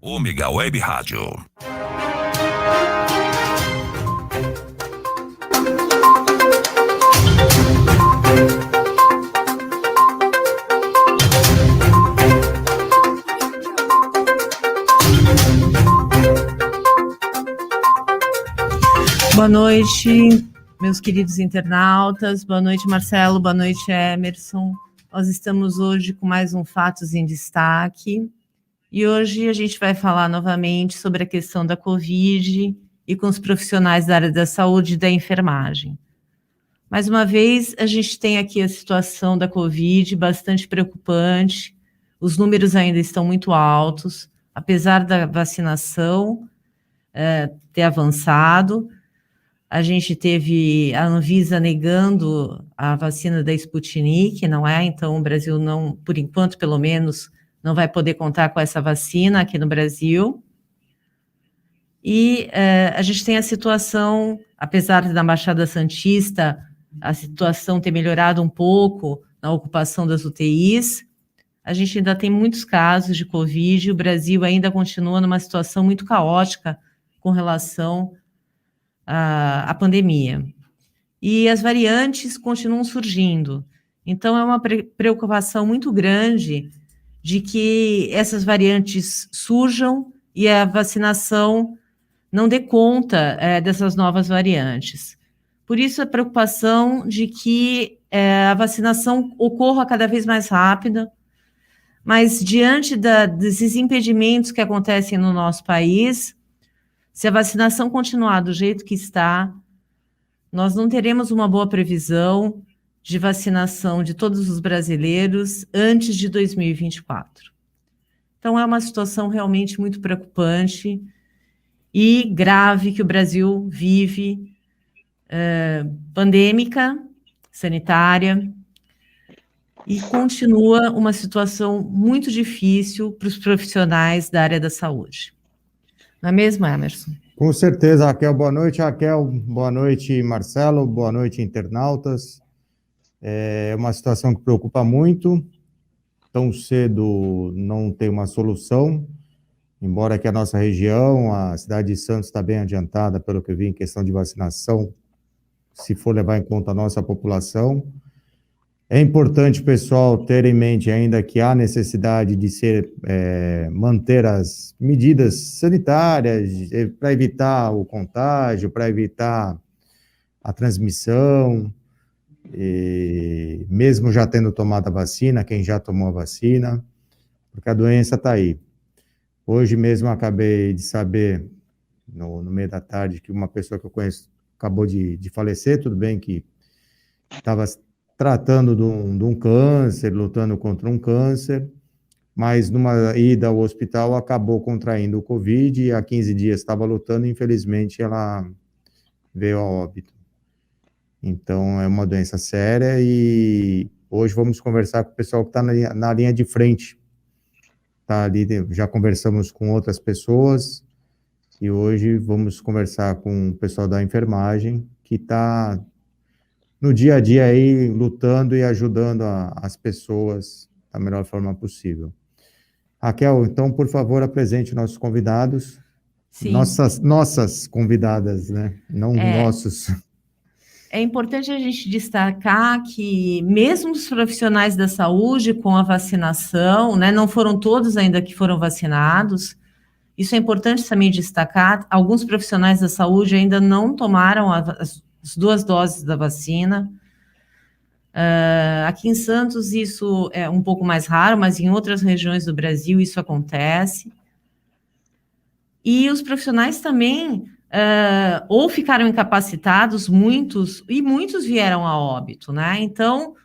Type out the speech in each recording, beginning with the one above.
Ômega Web Rádio. Boa noite, meus queridos internautas. Boa noite, Marcelo. Boa noite, Emerson. Nós estamos hoje com mais um Fatos em Destaque. E hoje a gente vai falar novamente sobre a questão da Covid e com os profissionais da área da saúde e da enfermagem. Mais uma vez, a gente tem aqui a situação da Covid bastante preocupante. Os números ainda estão muito altos, apesar da vacinação ter avançado. A gente teve a Anvisa negando a vacina da Sputnik, não é? Então, o Brasil não, por enquanto, pelo menos, não vai poder contar com essa vacina aqui no Brasil. E a gente tem a situação, apesar da Baixada Santista, a situação ter melhorado um pouco na ocupação das UTIs, a gente ainda tem muitos casos de Covid, e o Brasil ainda continua numa situação muito caótica com relação a pandemia. E as variantes continuam surgindo. Então, é uma preocupação muito grande de que essas variantes surjam e a vacinação não dê conta dessas novas variantes. Por isso, a preocupação de que a vacinação ocorra cada vez mais rápida, mas diante desses impedimentos que acontecem no nosso país, se a vacinação continuar do jeito que está, nós não teremos uma boa previsão de vacinação de todos os brasileiros antes de 2024. Então, é uma situação realmente muito preocupante e grave que o Brasil vive, pandêmica, sanitária, e continua uma situação muito difícil para os profissionais da área da saúde. Não é mesmo, Emerson? Com certeza, Raquel. Boa noite, Raquel. Boa noite, Marcelo. Boa noite, internautas. É uma situação que preocupa muito. Tão cedo não tem uma solução, embora que a nossa região, a cidade de Santos, está bem adiantada, pelo que eu vi, em questão de vacinação, se for levar em conta a nossa população. É importante, pessoal, ter em mente ainda que há necessidade de manter as medidas sanitárias para evitar o contágio, para evitar a transmissão, e mesmo já tendo tomado a vacina, quem já tomou a vacina, porque a doença está aí. Hoje mesmo eu acabei de saber, no meio da tarde, que uma pessoa que eu conheço acabou de falecer. Tudo bem que estava tratando de um câncer, lutando contra um câncer, mas numa ida ao hospital acabou contraindo o Covid e há 15 dias estava lutando e infelizmente ela veio a óbito. Então é uma doença séria e hoje vamos conversar com o pessoal que está na linha de frente. Tá ali, já conversamos com outras pessoas e hoje vamos conversar com o pessoal da enfermagem que está no dia a dia aí, lutando e ajudando as pessoas da melhor forma possível. Raquel, então, por favor, apresente nossos convidados. Sim. Nossas convidadas, né? Não nossos. É importante a gente destacar que mesmo os profissionais da saúde com a vacinação, né, não foram todos ainda que foram vacinados, isso é importante também destacar, alguns profissionais da saúde ainda não tomaram as 2 doses da vacina. Aqui em Santos isso é um pouco mais raro, mas em outras regiões do Brasil isso acontece. E os profissionais também ou ficaram incapacitados, muitos vieram a óbito, né? Então,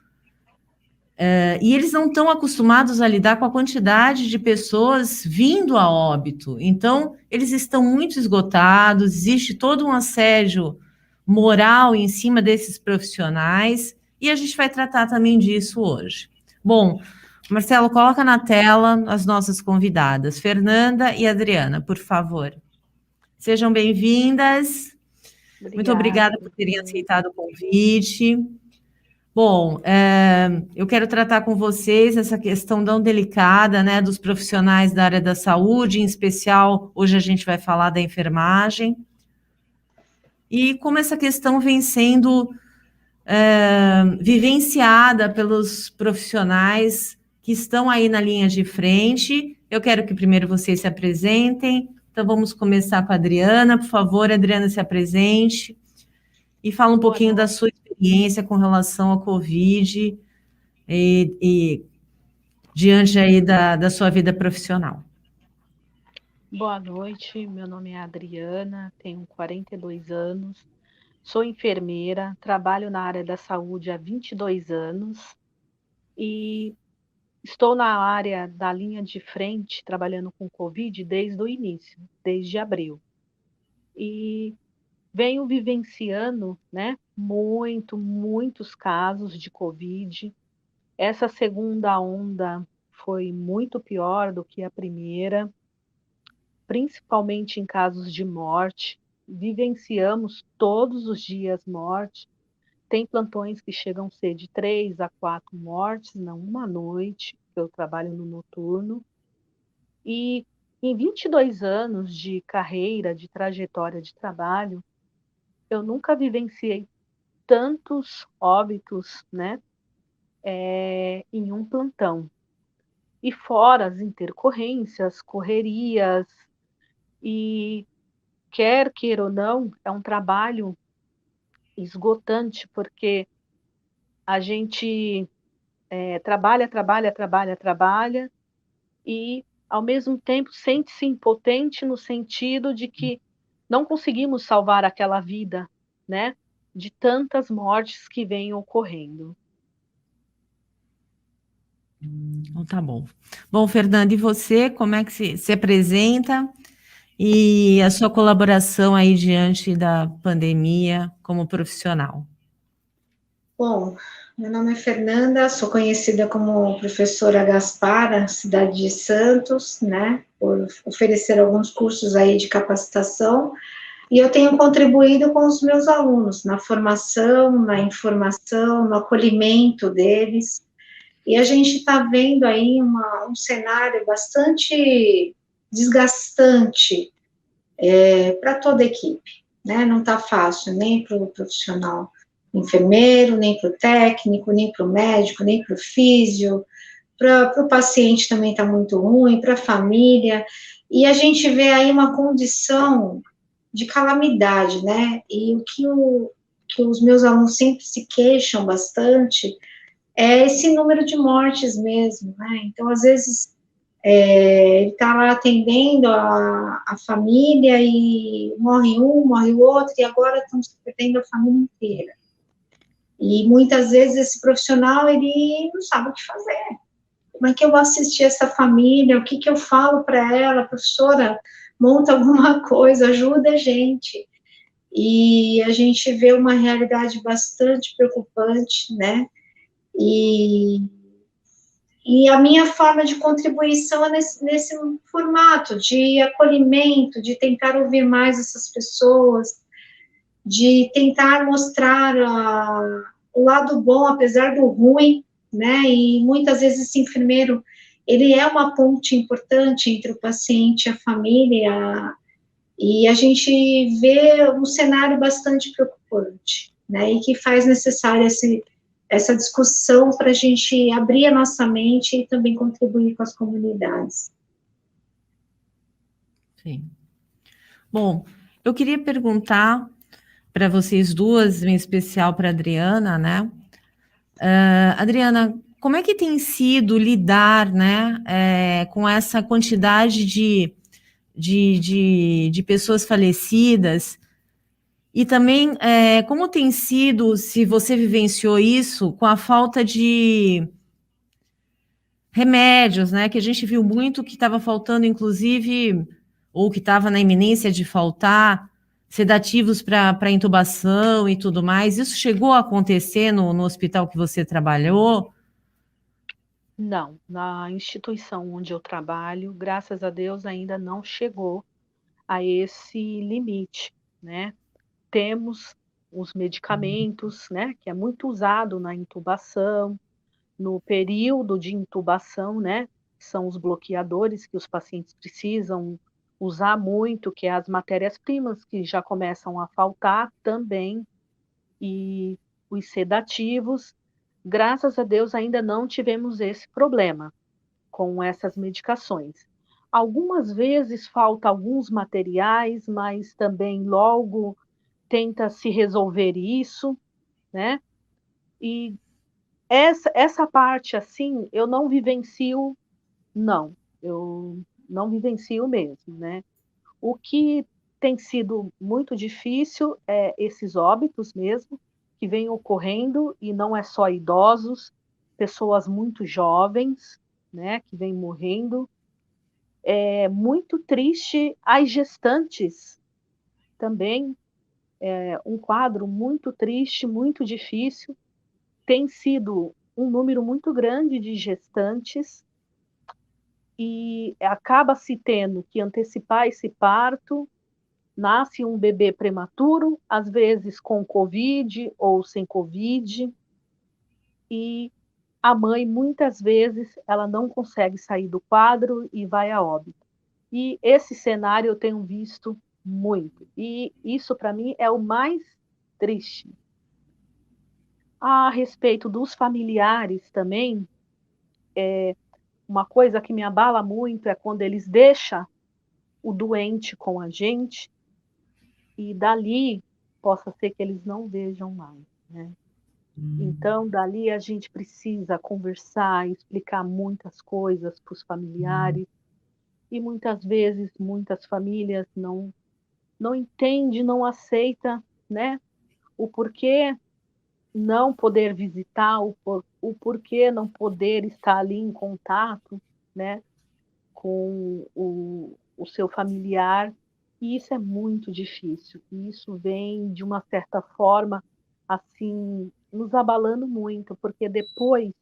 e eles não estão acostumados a lidar com a quantidade de pessoas vindo a óbito. Então, eles estão muito esgotados, existe todo um assédio moral em cima desses profissionais, e a gente vai tratar também disso hoje. Bom, Marcelo, coloca na tela as nossas convidadas, Fernanda e Adriana, por favor. Sejam bem-vindas. Muito obrigada por terem aceitado o convite. Bom, eu quero tratar com vocês essa questão tão delicada, né, dos profissionais da área da saúde, em especial, hoje a gente vai falar da enfermagem, e como essa questão vem sendo vivenciada pelos profissionais que estão aí na linha de frente. Eu quero que primeiro vocês se apresentem, então vamos começar com a Adriana, por favor, Adriana, se apresente e fala um Boa pouquinho da noite. sua experiência com relação ao Covid e diante aí da sua vida profissional. Boa noite, meu nome é Adriana, tenho 42 anos, sou enfermeira, trabalho na área da saúde há 22 anos e estou na área da linha de frente, trabalhando com Covid desde o início, desde abril. E venho vivenciando, né, muitos casos de Covid. Essa segunda onda foi muito pior do que a primeira, principalmente em casos de morte. Vivenciamos todos os dias morte. Tem plantões que chegam a ser de 3 a 4 mortes numa noite, que eu trabalho no noturno. E em 22 anos de carreira, de trajetória de trabalho, eu nunca vivenciei tantos óbitos, né, em um plantão. E fora as intercorrências, correrias, e quer queira ou não, é um trabalho esgotante, porque a gente trabalha, e, ao mesmo tempo, sente-se impotente no sentido de que não conseguimos salvar aquela vida, né, de tantas mortes que vêm ocorrendo. Então tá bom. Bom, Fernanda, e você, como é que se apresenta e a sua colaboração aí diante da pandemia como profissional? Bom, meu nome é Fernanda, sou conhecida como professora Gaspar, cidade de Santos, né, por oferecer alguns cursos aí de capacitação, e eu tenho contribuído com os meus alunos na formação, na informação, no acolhimento deles, e a gente está vendo aí um cenário bastante desgastante para toda a equipe, né, não está fácil nem para o profissional enfermeiro, nem para o técnico, nem para o médico, nem para o físio, para o paciente também está muito ruim, para a família, e a gente vê aí uma condição de calamidade, né, e que os meus alunos sempre se queixam bastante é esse número de mortes mesmo, né, então às vezes ele está lá atendendo a família e morre um, morre o outro, e agora estamos perdendo a família inteira. E muitas vezes esse profissional, ele não sabe o que fazer. Como é que eu vou assistir essa família? O que que eu falo para ela? Professora, monta alguma coisa, ajuda a gente. E a gente vê uma realidade bastante preocupante, né? E a minha forma de contribuição é nesse formato de acolhimento, de tentar ouvir mais essas pessoas, de tentar mostrar o lado bom, apesar do ruim, né, e muitas vezes esse enfermeiro, ele é uma ponte importante entre o paciente e a família, e a gente vê um cenário bastante preocupante, né, e que faz necessária essa discussão para a gente abrir a nossa mente e também contribuir com as comunidades. Sim. Bom, eu queria perguntar para vocês duas, em especial para a Adriana, né? Adriana, como é que tem sido lidar, né, com essa quantidade de pessoas falecidas? E também, como tem sido, se você vivenciou isso, com a falta de remédios, né? Que a gente viu muito que estava faltando, inclusive, ou que estava na iminência de faltar, sedativos para intubação e tudo mais. Isso chegou a acontecer no hospital que você trabalhou? Não, na instituição onde eu trabalho, graças a Deus, ainda não chegou a esse limite, né? Temos os medicamentos, né, que é muito usado na intubação, no período de intubação, né, são os bloqueadores que os pacientes precisam usar muito, que é as matérias-primas que já começam a faltar também, e os sedativos. Graças a Deus ainda não tivemos esse problema com essas medicações. Algumas vezes falta alguns materiais, mas também logo tenta se resolver isso, né? E essa parte, assim, eu não vivencio, não. Eu não vivencio mesmo, né? O que tem sido muito difícil é esses óbitos mesmo, que vêm ocorrendo, e não é só idosos, pessoas muito jovens, né, que vêm morrendo. É muito triste as gestantes também, é um quadro muito triste, muito difícil. Tem sido um número muito grande de gestantes e acaba se tendo que antecipar esse parto. Nasce um bebê prematuro, às vezes com Covid ou sem Covid, e a mãe, muitas vezes, ela não consegue sair do quadro e vai a óbito. E esse cenário eu tenho visto muito, e isso para mim é o mais triste. A respeito dos familiares também, uma coisa que me abala muito é quando eles deixam o doente com a gente, e dali possa ser que eles não vejam mais, né? Então, dali a gente precisa conversar, explicar muitas coisas para os familiares, e muitas vezes muitas famílias não entendem, não aceitam, né, o porquê não poder visitar, o porquê não poder estar ali em contato, né, com o seu familiar, e isso é muito difícil, e isso vem de uma certa forma, assim, nos abalando muito, porque depois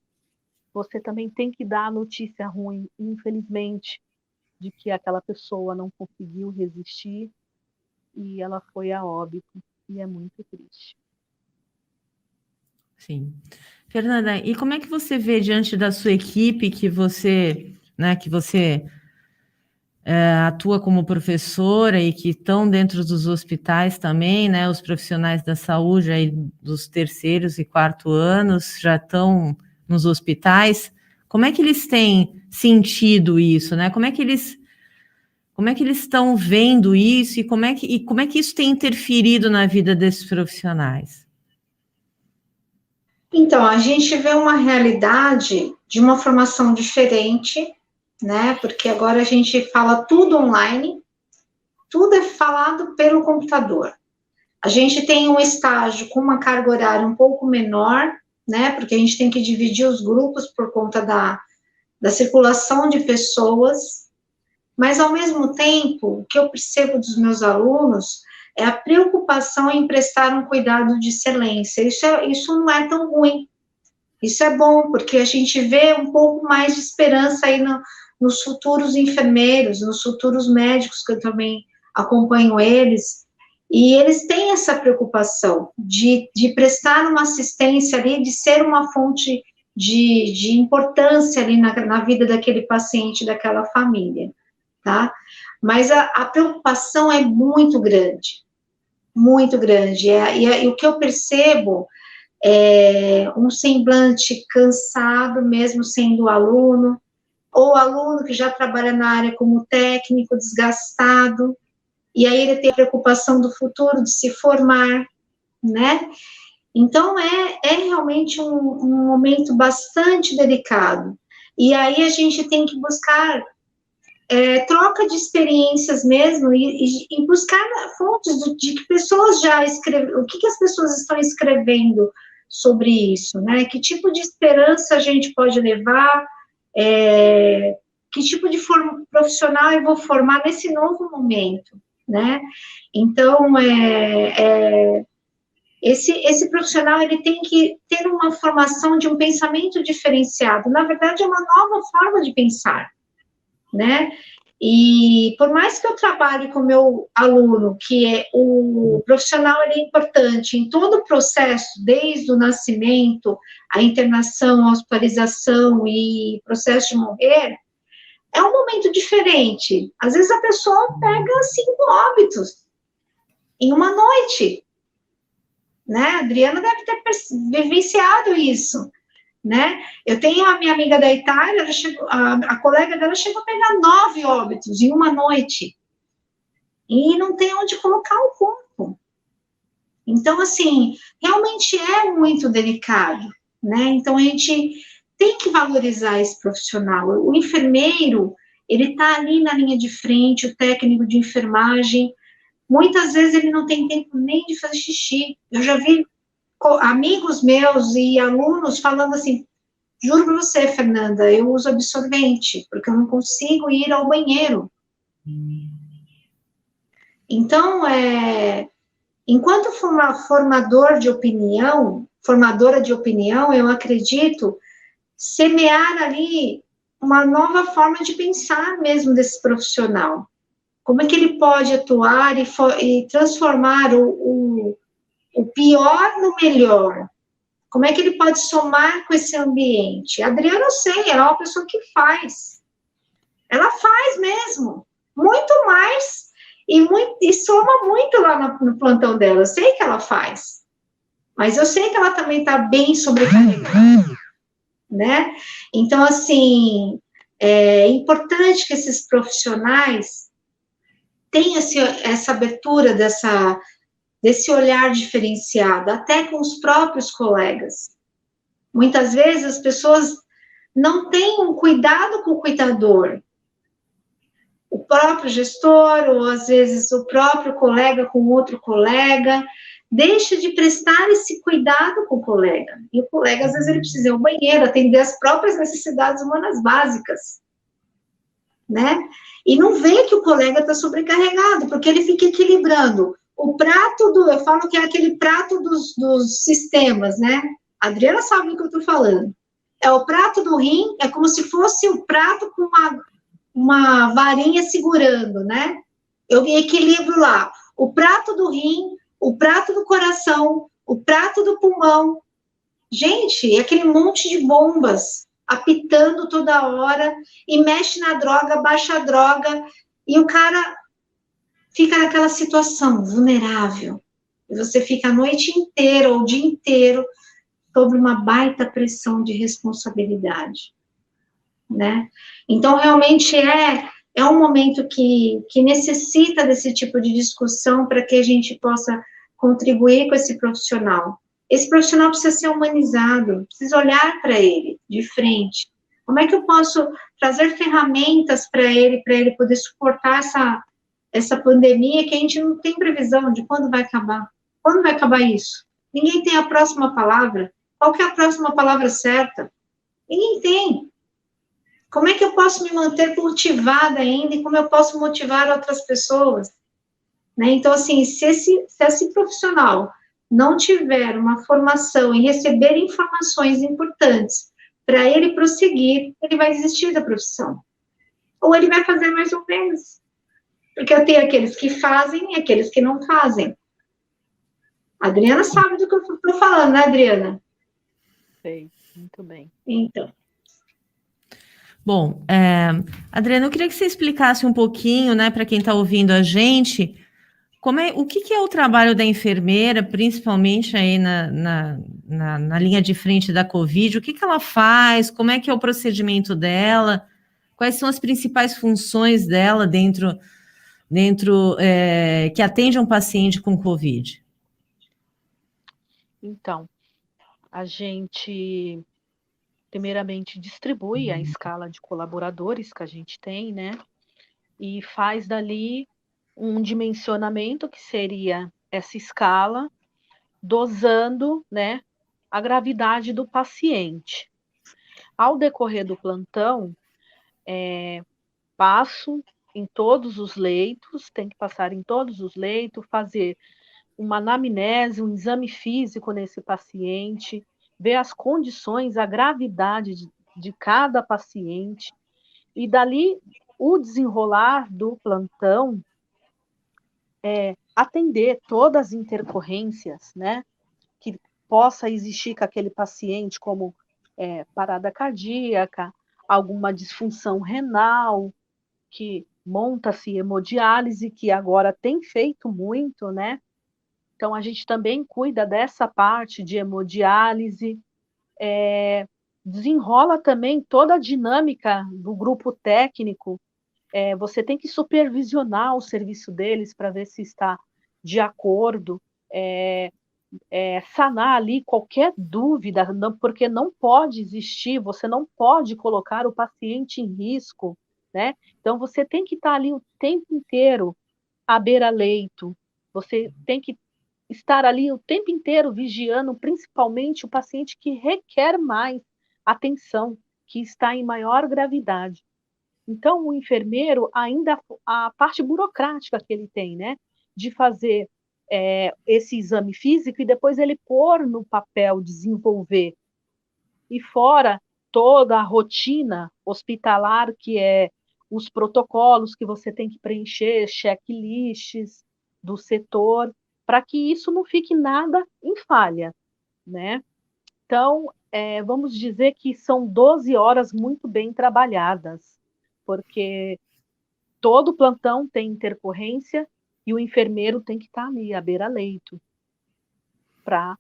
você também tem que dar a notícia ruim, infelizmente, de que aquela pessoa não conseguiu resistir e ela foi a óbito, e é muito triste. Sim. Fernanda, e como é que você vê diante da sua equipe que você, né, atua como professora e que estão dentro dos hospitais também, né, os profissionais da saúde aí dos terceiros e quarto anos já estão nos hospitais, como é que eles têm sentido isso, né? Como é que eles estão vendo isso e como é que isso tem interferido na vida desses profissionais? Então, a gente vê uma realidade de uma formação diferente, né? Porque agora a gente fala tudo online, tudo é falado pelo computador. A gente tem um estágio com uma carga horária um pouco menor, né? Porque a gente tem que dividir os grupos por conta da circulação de pessoas, mas ao mesmo tempo, o que eu percebo dos meus alunos é a preocupação em prestar um cuidado de excelência. Isso não é tão ruim. Isso é bom, porque a gente vê um pouco mais de esperança aí nos futuros enfermeiros, nos futuros médicos, que eu também acompanho eles, e eles têm essa preocupação de prestar uma assistência ali, de ser uma fonte de importância ali na vida daquele paciente, daquela família, tá? Mas a preocupação é muito grande, e o que eu percebo é um semblante cansado, mesmo sendo aluno, ou aluno que já trabalha na área como técnico, desgastado, e aí ele tem a preocupação do futuro, de se formar, né? Então, é realmente um momento bastante delicado. E aí a gente tem que buscar troca de experiências mesmo e buscar fontes de que pessoas já escreveram, o que as pessoas estão escrevendo sobre isso, né? Que tipo de esperança a gente pode levar, que tipo de profissional eu vou formar nesse novo momento, né? Então, esse profissional, ele tem que ter uma formação de um pensamento diferenciado. Na verdade, é uma nova forma de pensar, né? E por mais que eu trabalhe com o meu aluno, que é o profissional, ele é importante em todo o processo, desde o nascimento, a internação, a hospitalização e processo de morrer, é um momento diferente. Às vezes a pessoa pega 5 óbitos em uma noite, né? A Adriana deve ter vivenciado isso, né? Eu tenho a minha amiga da Itália, a colega dela chegou a pegar 9 óbitos em uma noite, e não tem onde colocar o corpo. Então, assim, realmente é muito delicado, né? Então, a gente tem que valorizar esse profissional. O enfermeiro, ele está ali na linha de frente, o técnico de enfermagem, muitas vezes ele não tem tempo nem de fazer xixi. Eu já vi amigos meus e alunos falando assim, juro para você, Fernanda, eu uso absorvente, porque eu não consigo ir ao banheiro. Então, enquanto formadora de opinião, eu acredito semear ali uma nova forma de pensar mesmo desse profissional. Como é que ele pode atuar e transformar o pior no melhor? Como é que ele pode somar com esse ambiente? A Adriana, eu sei, ela é uma pessoa que faz. Ela faz mesmo. Muito mais. E soma muito lá no plantão dela. Eu sei que ela faz. Mas eu sei que ela também está bem sobrecarregada. Né? Então, assim, é importante que esses profissionais tenham essa abertura desse olhar diferenciado, até com os próprios colegas. Muitas vezes as pessoas não têm um cuidado com o cuidador. O próprio gestor, ou às vezes o próprio colega com outro colega, deixa de prestar esse cuidado com o colega. E o colega, às vezes, ele precisa ir ao banheiro, atender as próprias necessidades humanas básicas, né? E não vê que o colega está sobrecarregado, porque ele fica equilibrando o prato eu falo que é aquele prato dos sistemas, né? A Adriana sabe do que eu estou falando. É o prato do rim, é como se fosse o prato com uma varinha segurando, né? Eu equilibro lá o prato do rim, o prato do coração, o prato do pulmão. Gente, é aquele monte de bombas apitando toda hora, e mexe na droga, baixa a droga, e o cara fica naquela situação vulnerável. E você fica a noite inteira, ou o dia inteiro, sob uma baita pressão de responsabilidade, né? Então, realmente é um momento que necessita desse tipo de discussão para que a gente possa contribuir com esse profissional. Esse profissional precisa ser humanizado, precisa olhar para ele de frente. Como é que eu posso trazer ferramentas para ele poder suportar essa pandemia que a gente não tem previsão de quando vai acabar? Quando vai acabar isso? Ninguém tem a próxima palavra. Qual que é a próxima palavra certa? Ninguém tem. Como é que eu posso me manter motivada ainda e como eu posso motivar outras pessoas? Né? Então, assim, se esse profissional não tiver uma formação e receber informações importantes para ele prosseguir, ele vai desistir da profissão. Ou ele vai fazer mais ou menos. Porque eu tenho aqueles que fazem e aqueles que não fazem. A Adriana sabe do que eu estou falando, né, Adriana? Sei, muito bem. Então. Bom, Adriana, eu queria que você explicasse um pouquinho, né, para quem está ouvindo a gente, o que é o trabalho da enfermeira, principalmente aí na linha de frente da Covid, o que ela faz, como é que é o procedimento dela, quais são as principais funções dela dentro que atende um paciente com Covid? Então, a gente primeiramente distribui a escala de colaboradores que a gente tem, né? E faz dali um dimensionamento que seria essa escala, dosando, né, a gravidade do paciente. Ao decorrer do plantão, passo em todos os leitos, tem que passar em todos os leitos, fazer uma anamnese, um exame físico nesse paciente, ver as condições, a gravidade de cada paciente, e dali o desenrolar do plantão atender todas as intercorrências, né, que possa existir com aquele paciente, como parada cardíaca, alguma disfunção renal, que monta-se hemodiálise, que agora tem feito muito, né? Então, a gente também cuida dessa parte de hemodiálise, desenrola também toda a dinâmica do grupo técnico. Você tem que supervisionar o serviço deles para ver se está de acordo, sanar ali qualquer dúvida, porque não pode existir, você não pode colocar o paciente em risco, né? Então, você tem que estar ali o tempo inteiro à beira-leito, você tem que estar ali o tempo inteiro vigiando, principalmente o paciente que requer mais atenção, que está em maior gravidade. Então, o enfermeiro, ainda a parte burocrática que ele tem, né, de fazer esse exame físico e depois ele pôr no papel, desenvolver. E fora toda a rotina hospitalar, que é os protocolos que você tem que preencher, checklists do setor, para que isso não fique nada em falha, né? Então, vamos dizer que são 12 horas muito bem trabalhadas, porque todo plantão tem intercorrência e o enfermeiro tem que estar ali à beira-leito para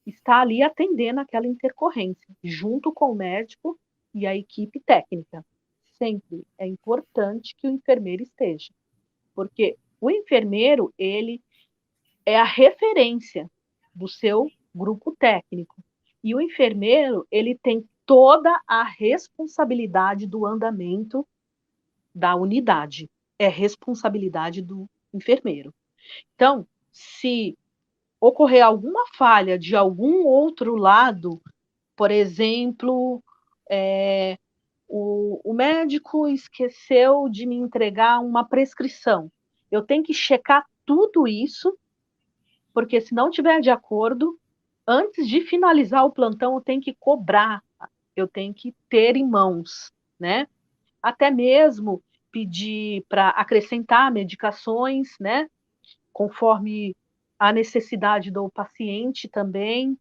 estar ali atendendo aquela intercorrência, junto com o médico e a equipe técnica. Sempre é importante que o enfermeiro esteja, porque o enfermeiro, ele é a referência do seu grupo técnico. E o enfermeiro, ele tem toda a responsabilidade do andamento da unidade. É responsabilidade do enfermeiro. Então, se ocorrer alguma falha de algum outro lado, por exemplo, o médico esqueceu de me entregar uma prescrição, eu tenho que checar tudo isso, porque se não tiver de acordo, antes de finalizar o plantão, eu tenho que cobrar, eu tenho que ter em mãos, né? Até mesmo pedir para acrescentar medicações, né? Conforme a necessidade do paciente também.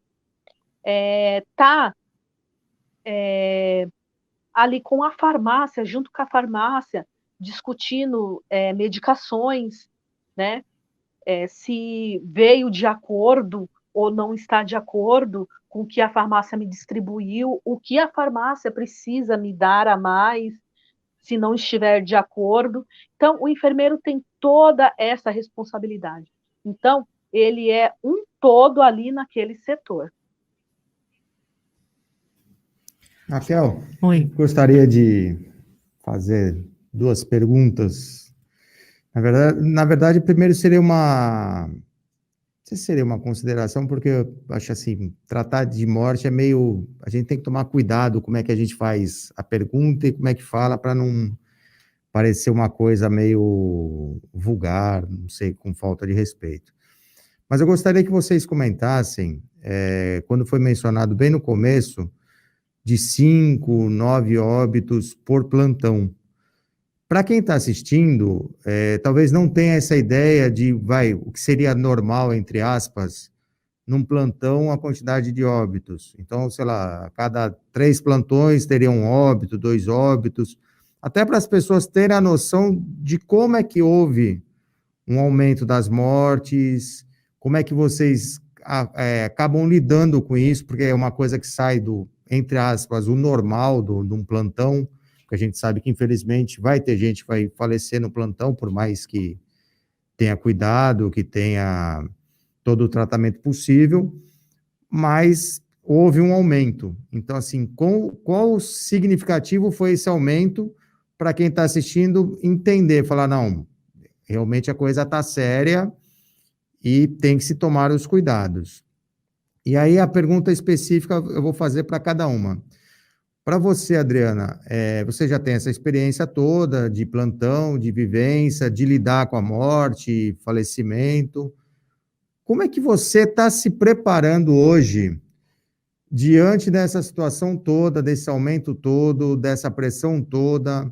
Ali com a farmácia, junto com a farmácia, discutindo medicações, né? Se veio de acordo ou não está de acordo com o que a farmácia me distribuiu, o que a farmácia precisa me dar a mais, se não estiver de acordo. Então, o enfermeiro tem toda essa responsabilidade. Então, ele é um todo ali naquele setor. Raquel, Oi. gostaria de fazer 2 perguntas. Na verdade, primeiro seria uma consideração, porque eu acho assim, tratar de morte é meio, a gente tem que tomar cuidado como é que a gente faz a pergunta e como é que fala para não parecer uma coisa meio vulgar, não sei, com falta de respeito. Mas eu gostaria que vocês comentassem, quando foi mencionado bem no começo, de 5, 9 óbitos por plantão. Para quem está assistindo, talvez não tenha essa ideia de, o que seria normal, entre aspas, num plantão, a quantidade de óbitos. Então, sei lá, a cada 3 plantões teria um óbito, 2 óbitos, até para as pessoas terem a noção de como é que houve um aumento das mortes, como é que vocês acabam lidando com isso, porque é uma coisa que sai do, entre aspas, o normal de um plantão, porque a gente sabe que, infelizmente, vai ter gente que vai falecer no plantão, por mais que tenha cuidado, que tenha todo o tratamento possível, mas houve um aumento. Então, assim, qual significativo foi esse aumento para quem está assistindo entender, falar, não, realmente a coisa está séria e tem que se tomar os cuidados. E aí a pergunta específica eu vou fazer para cada uma. Para você, Adriana, você já tem essa experiência toda de plantão, de vivência, de lidar com a morte, falecimento. Como é que você está se preparando hoje, diante dessa situação toda, desse aumento todo, dessa pressão toda?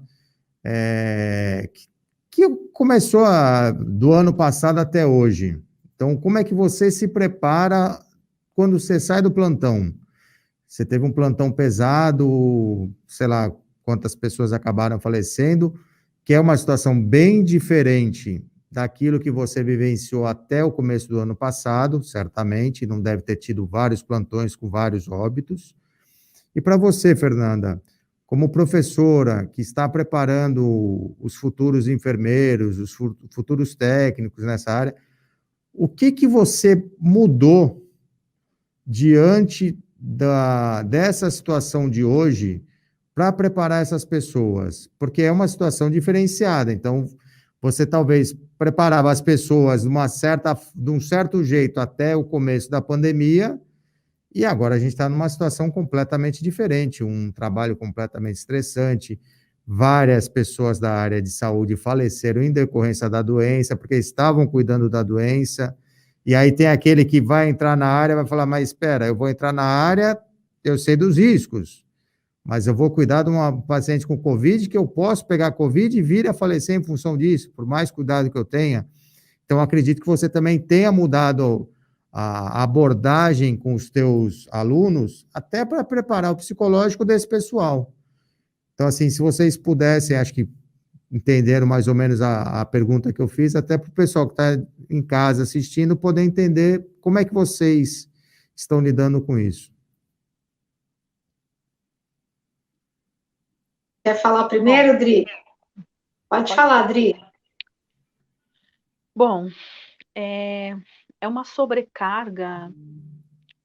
que começou do ano passado até hoje. Então, como é que você se prepara quando você sai do plantão? Você teve um plantão pesado, sei lá quantas pessoas acabaram falecendo, que é uma situação bem diferente daquilo que você vivenciou até o começo do ano passado, certamente, não deve ter tido vários plantões com vários óbitos. E para você, Fernanda, como professora que está preparando os futuros enfermeiros, os futuros técnicos nessa área, o que você mudou diante dessa situação de hoje para preparar essas pessoas? Porque é uma situação diferenciada, então você talvez preparava as pessoas de um certo jeito até o começo da pandemia, e agora a gente está numa situação completamente diferente, um trabalho completamente estressante. Várias pessoas da área de saúde faleceram em decorrência da doença, porque estavam cuidando da doença. E aí tem aquele que vai entrar na área e vai falar, mas espera, eu vou entrar na área, eu sei dos riscos, mas eu vou cuidar de uma paciente com Covid, que eu posso pegar Covid e vir a falecer em função disso, por mais cuidado que eu tenha. Então, acredito que você também tenha mudado a abordagem com os teus alunos, até para preparar o psicológico desse pessoal. Então, assim, se vocês pudessem, acho que entenderam mais ou menos a pergunta que eu fiz, até para o pessoal que está em casa assistindo poder entender como é que vocês estão lidando com isso. Quer falar primeiro, Dri? Pode falar, Dri. Bom, é uma sobrecarga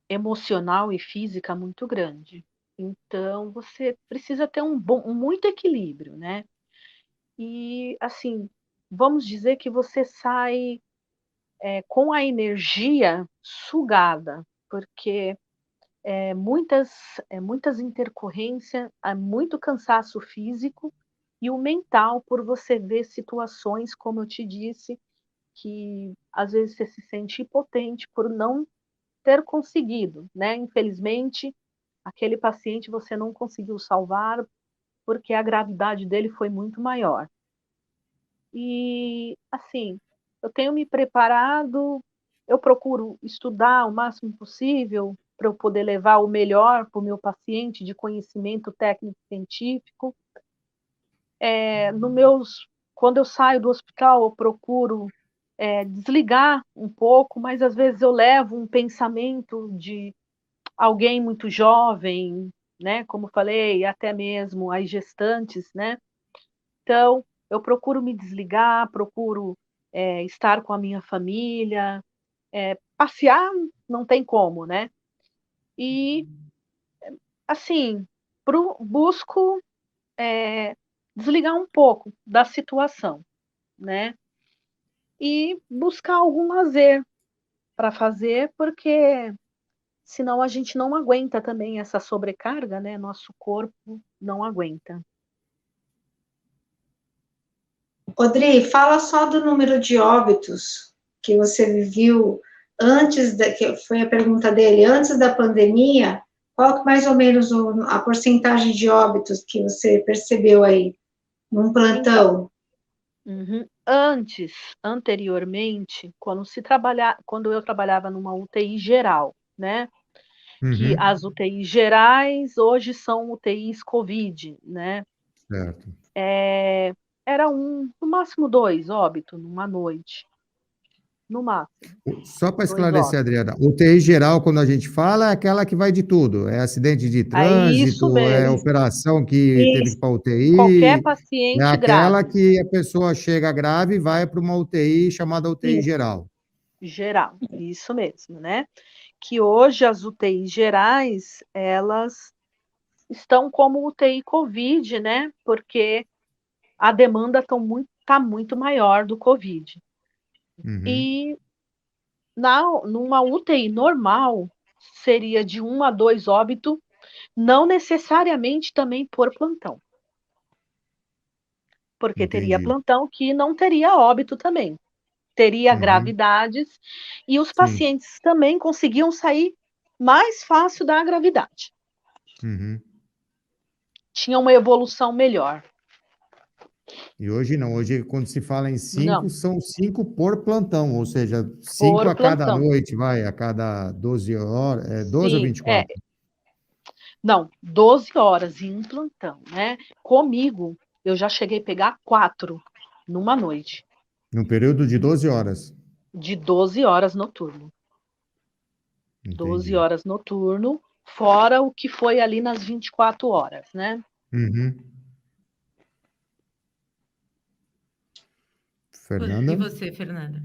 emocional e física muito grande. Então, você precisa ter muito equilíbrio, né? E, assim, vamos dizer que você sai com a energia sugada, porque muitas intercorrências, muito cansaço físico e o mental, por você ver situações, como eu te disse, que às vezes você se sente impotente por não ter conseguido, né? Infelizmente, aquele paciente você não conseguiu salvar porque a gravidade dele foi muito maior. E, assim, eu tenho me preparado, eu procuro estudar o máximo possível para eu poder levar o melhor para o meu paciente de conhecimento técnico-científico. Quando eu saio do hospital, eu procuro desligar um pouco, mas às vezes eu levo um pensamento de alguém muito jovem, né? Como falei, até mesmo as gestantes, né? Então, eu procuro me desligar, procuro estar com a minha família, passear não tem como, né? E, assim, busco desligar um pouco da situação, né? E buscar algum lazer para fazer, porque senão a gente não aguenta também essa sobrecarga, né? Nosso corpo não aguenta. Rodrigo, fala só do número de óbitos que você viu que foi a pergunta dele, antes da pandemia, qual que mais ou menos a porcentagem de óbitos que você percebeu aí, num plantão? Anteriormente, quando eu trabalhava numa UTI geral, né? Que Uhum. as UTIs gerais hoje são UTIs COVID, né? Certo. Era no máximo 2 óbitos numa noite. No máximo. Só para 2 esclarecer, óbitos. Adriana, UTI geral, quando a gente fala, é aquela que vai de tudo. É acidente de É isso trânsito, é mesmo. operação que teve que ir Isso. para Qualquer UTI, é paciente aquela grave. que a pessoa chega grave e vai para uma UTI chamada UTI Isso. geral. Geral. Isso mesmo, né? Que hoje as UTIs gerais, elas estão como UTI COVID, né? Porque a demanda tá muito maior do COVID. Uhum. E numa UTI normal, seria de 1 a 2 óbitos, não necessariamente também por plantão. Porque teria Entendi. plantão que não teria óbito também. Teria Uhum. gravidades e os Sim. pacientes também conseguiam sair mais fácil da gravidade. Uhum. Tinha uma evolução melhor. E hoje não, hoje quando se fala em 5, Não, são 5 por plantão, ou seja, 5 por a cada plantão. noite, a cada 12 horas, 12 ou Sim, 24? não, 12 horas em um plantão, né? Comigo, eu já cheguei a pegar 4 numa noite, Num período de 12 horas. de 12 horas noturno. 12 Entendi. horas noturno, fora o que foi ali nas 24 horas, né? Uhum. E Fernanda? você, Fernanda?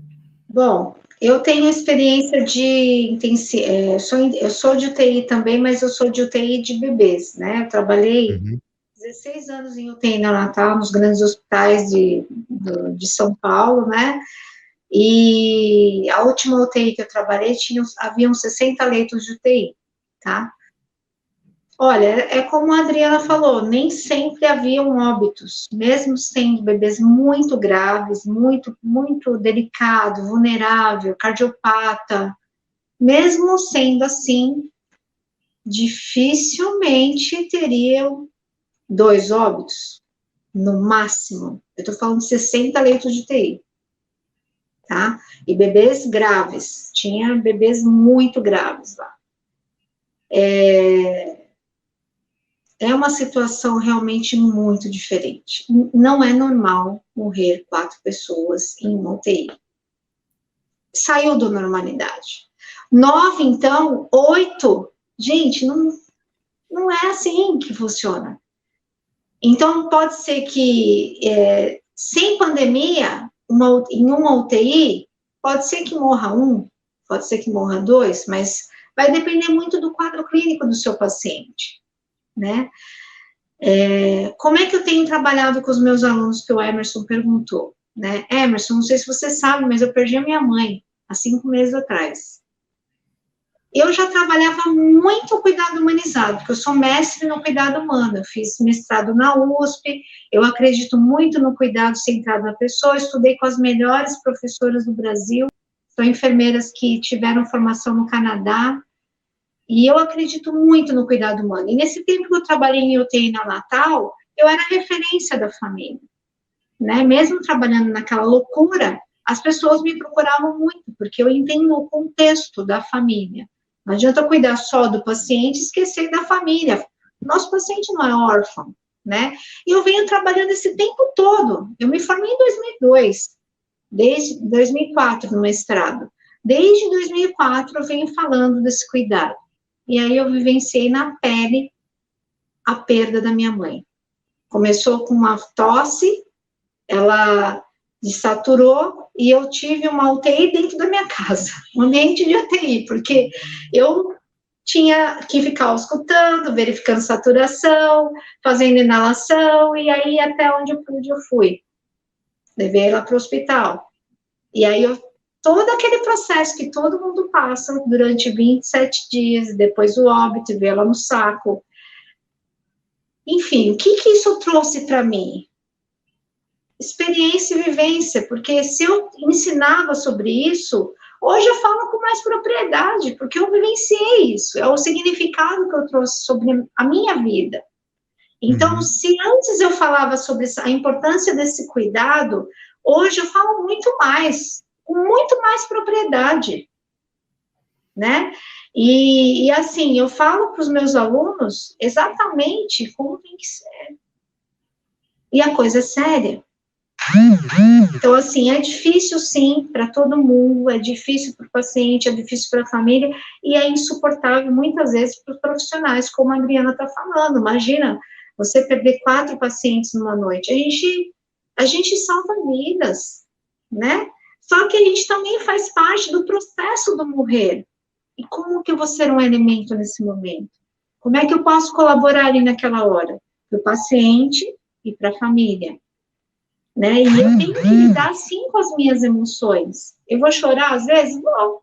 Bom, eu tenho experiência eu sou de UTI também, mas eu sou de UTI de bebês, né? Eu trabalhei Uhum. 16 anos em UTI neonatal nos grandes hospitais de São Paulo, né? E a última UTI que eu trabalhei haviam 60 leitos de UTI, tá? Olha, é como a Adriana falou, nem sempre haviam óbitos, mesmo sendo bebês muito graves, muito delicado, vulnerável, cardiopata, mesmo sendo assim, dificilmente teriam 2 óbitos, no máximo. Eu tô falando de 60 leitos de UTI, tá? E bebês graves, tinha bebês muito graves lá. É uma situação realmente muito diferente. Não é normal morrer 4 pessoas em uma UTI. Saiu da normalidade. 9, então, 8. Gente, não é assim que funciona. Então, pode ser que, sem pandemia, em uma UTI, pode ser que morra 1, pode ser que morra 2, mas vai depender muito do quadro clínico do seu paciente, né? Como é que eu tenho trabalhado com os meus alunos, que o Emerson perguntou, né? Emerson, não sei se você sabe, mas eu perdi a minha mãe há 5 meses atrás. Eu já trabalhava muito o cuidado humanizado, porque eu sou mestre no cuidado humano, eu fiz mestrado na USP, eu acredito muito no cuidado centrado na pessoa, estudei com as melhores professoras do Brasil, são enfermeiras que tiveram formação no Canadá, e eu acredito muito no cuidado humano. E nesse tempo que eu trabalhei em UTI neonatal, eu era referência da família, né? Mesmo trabalhando naquela loucura, as pessoas me procuravam muito, porque eu entendo o contexto da família. Não adianta eu cuidar só do paciente e esquecer da família. Nosso paciente não é órfão, né? E eu venho trabalhando esse tempo todo. Eu me formei em 2002, desde 2004 no mestrado. Desde 2004 eu venho falando desse cuidado. E aí eu vivenciei na pele a perda da minha mãe. Começou com uma tosse, ela desaturou e eu tive uma UTI dentro da minha casa, um ambiente de UTI, porque eu tinha que ficar escutando, verificando saturação, fazendo inalação, e aí até onde eu pude eu fui. Levei ela para o hospital. E aí todo aquele processo que todo mundo passa durante 27 dias, depois o óbito, ver ela no saco. Enfim, o que isso trouxe para mim? Experiência e vivência, porque se eu ensinava sobre isso, hoje eu falo com mais propriedade, porque eu vivenciei isso, é o significado que eu trouxe sobre a minha vida. Então, se antes eu falava sobre a importância desse cuidado, hoje eu falo muito mais, com muito mais propriedade, né? E assim, eu falo para os meus alunos exatamente como tem que ser. E a coisa é séria. Então, assim, é difícil, sim, para todo mundo, é difícil para o paciente, é difícil para a família, e é insuportável, muitas vezes, para os profissionais, como a Adriana está falando. Imagina, você perder 4 pacientes numa noite. A gente salva vidas, né? Só que a gente também faz parte do processo do morrer. E como que eu vou ser um elemento nesse momento? Como é que eu posso colaborar ali naquela hora? Para o paciente e para a família. Né? E eu tenho que lidar, sim, com as minhas emoções. Eu vou chorar, às vezes? Vou.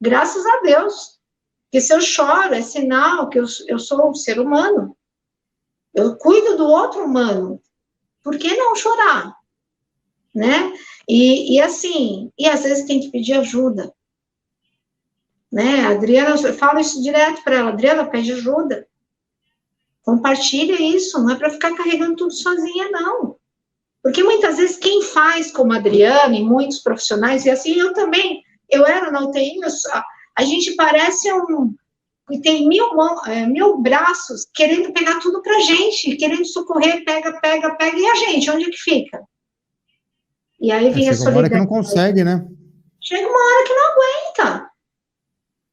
Graças a Deus. Porque se eu choro, é sinal que eu sou um ser humano. Eu cuido do outro humano. Por que não chorar? Né? E assim, e às vezes tem que pedir ajuda. Né? A Adriana, eu falo isso direto para ela. Adriana, pede ajuda. Compartilha isso. Não é para ficar carregando tudo sozinha, não. Porque muitas vezes quem faz como a Adriana e muitos profissionais, e assim eu também, eu era na UTI, a gente parece que tem mil braços querendo pegar tudo pra gente, querendo socorrer, pega, e a gente, onde é que fica? E aí vem a Chega uma hora que não solidariedade. consegue, né? Chega uma hora que não aguenta.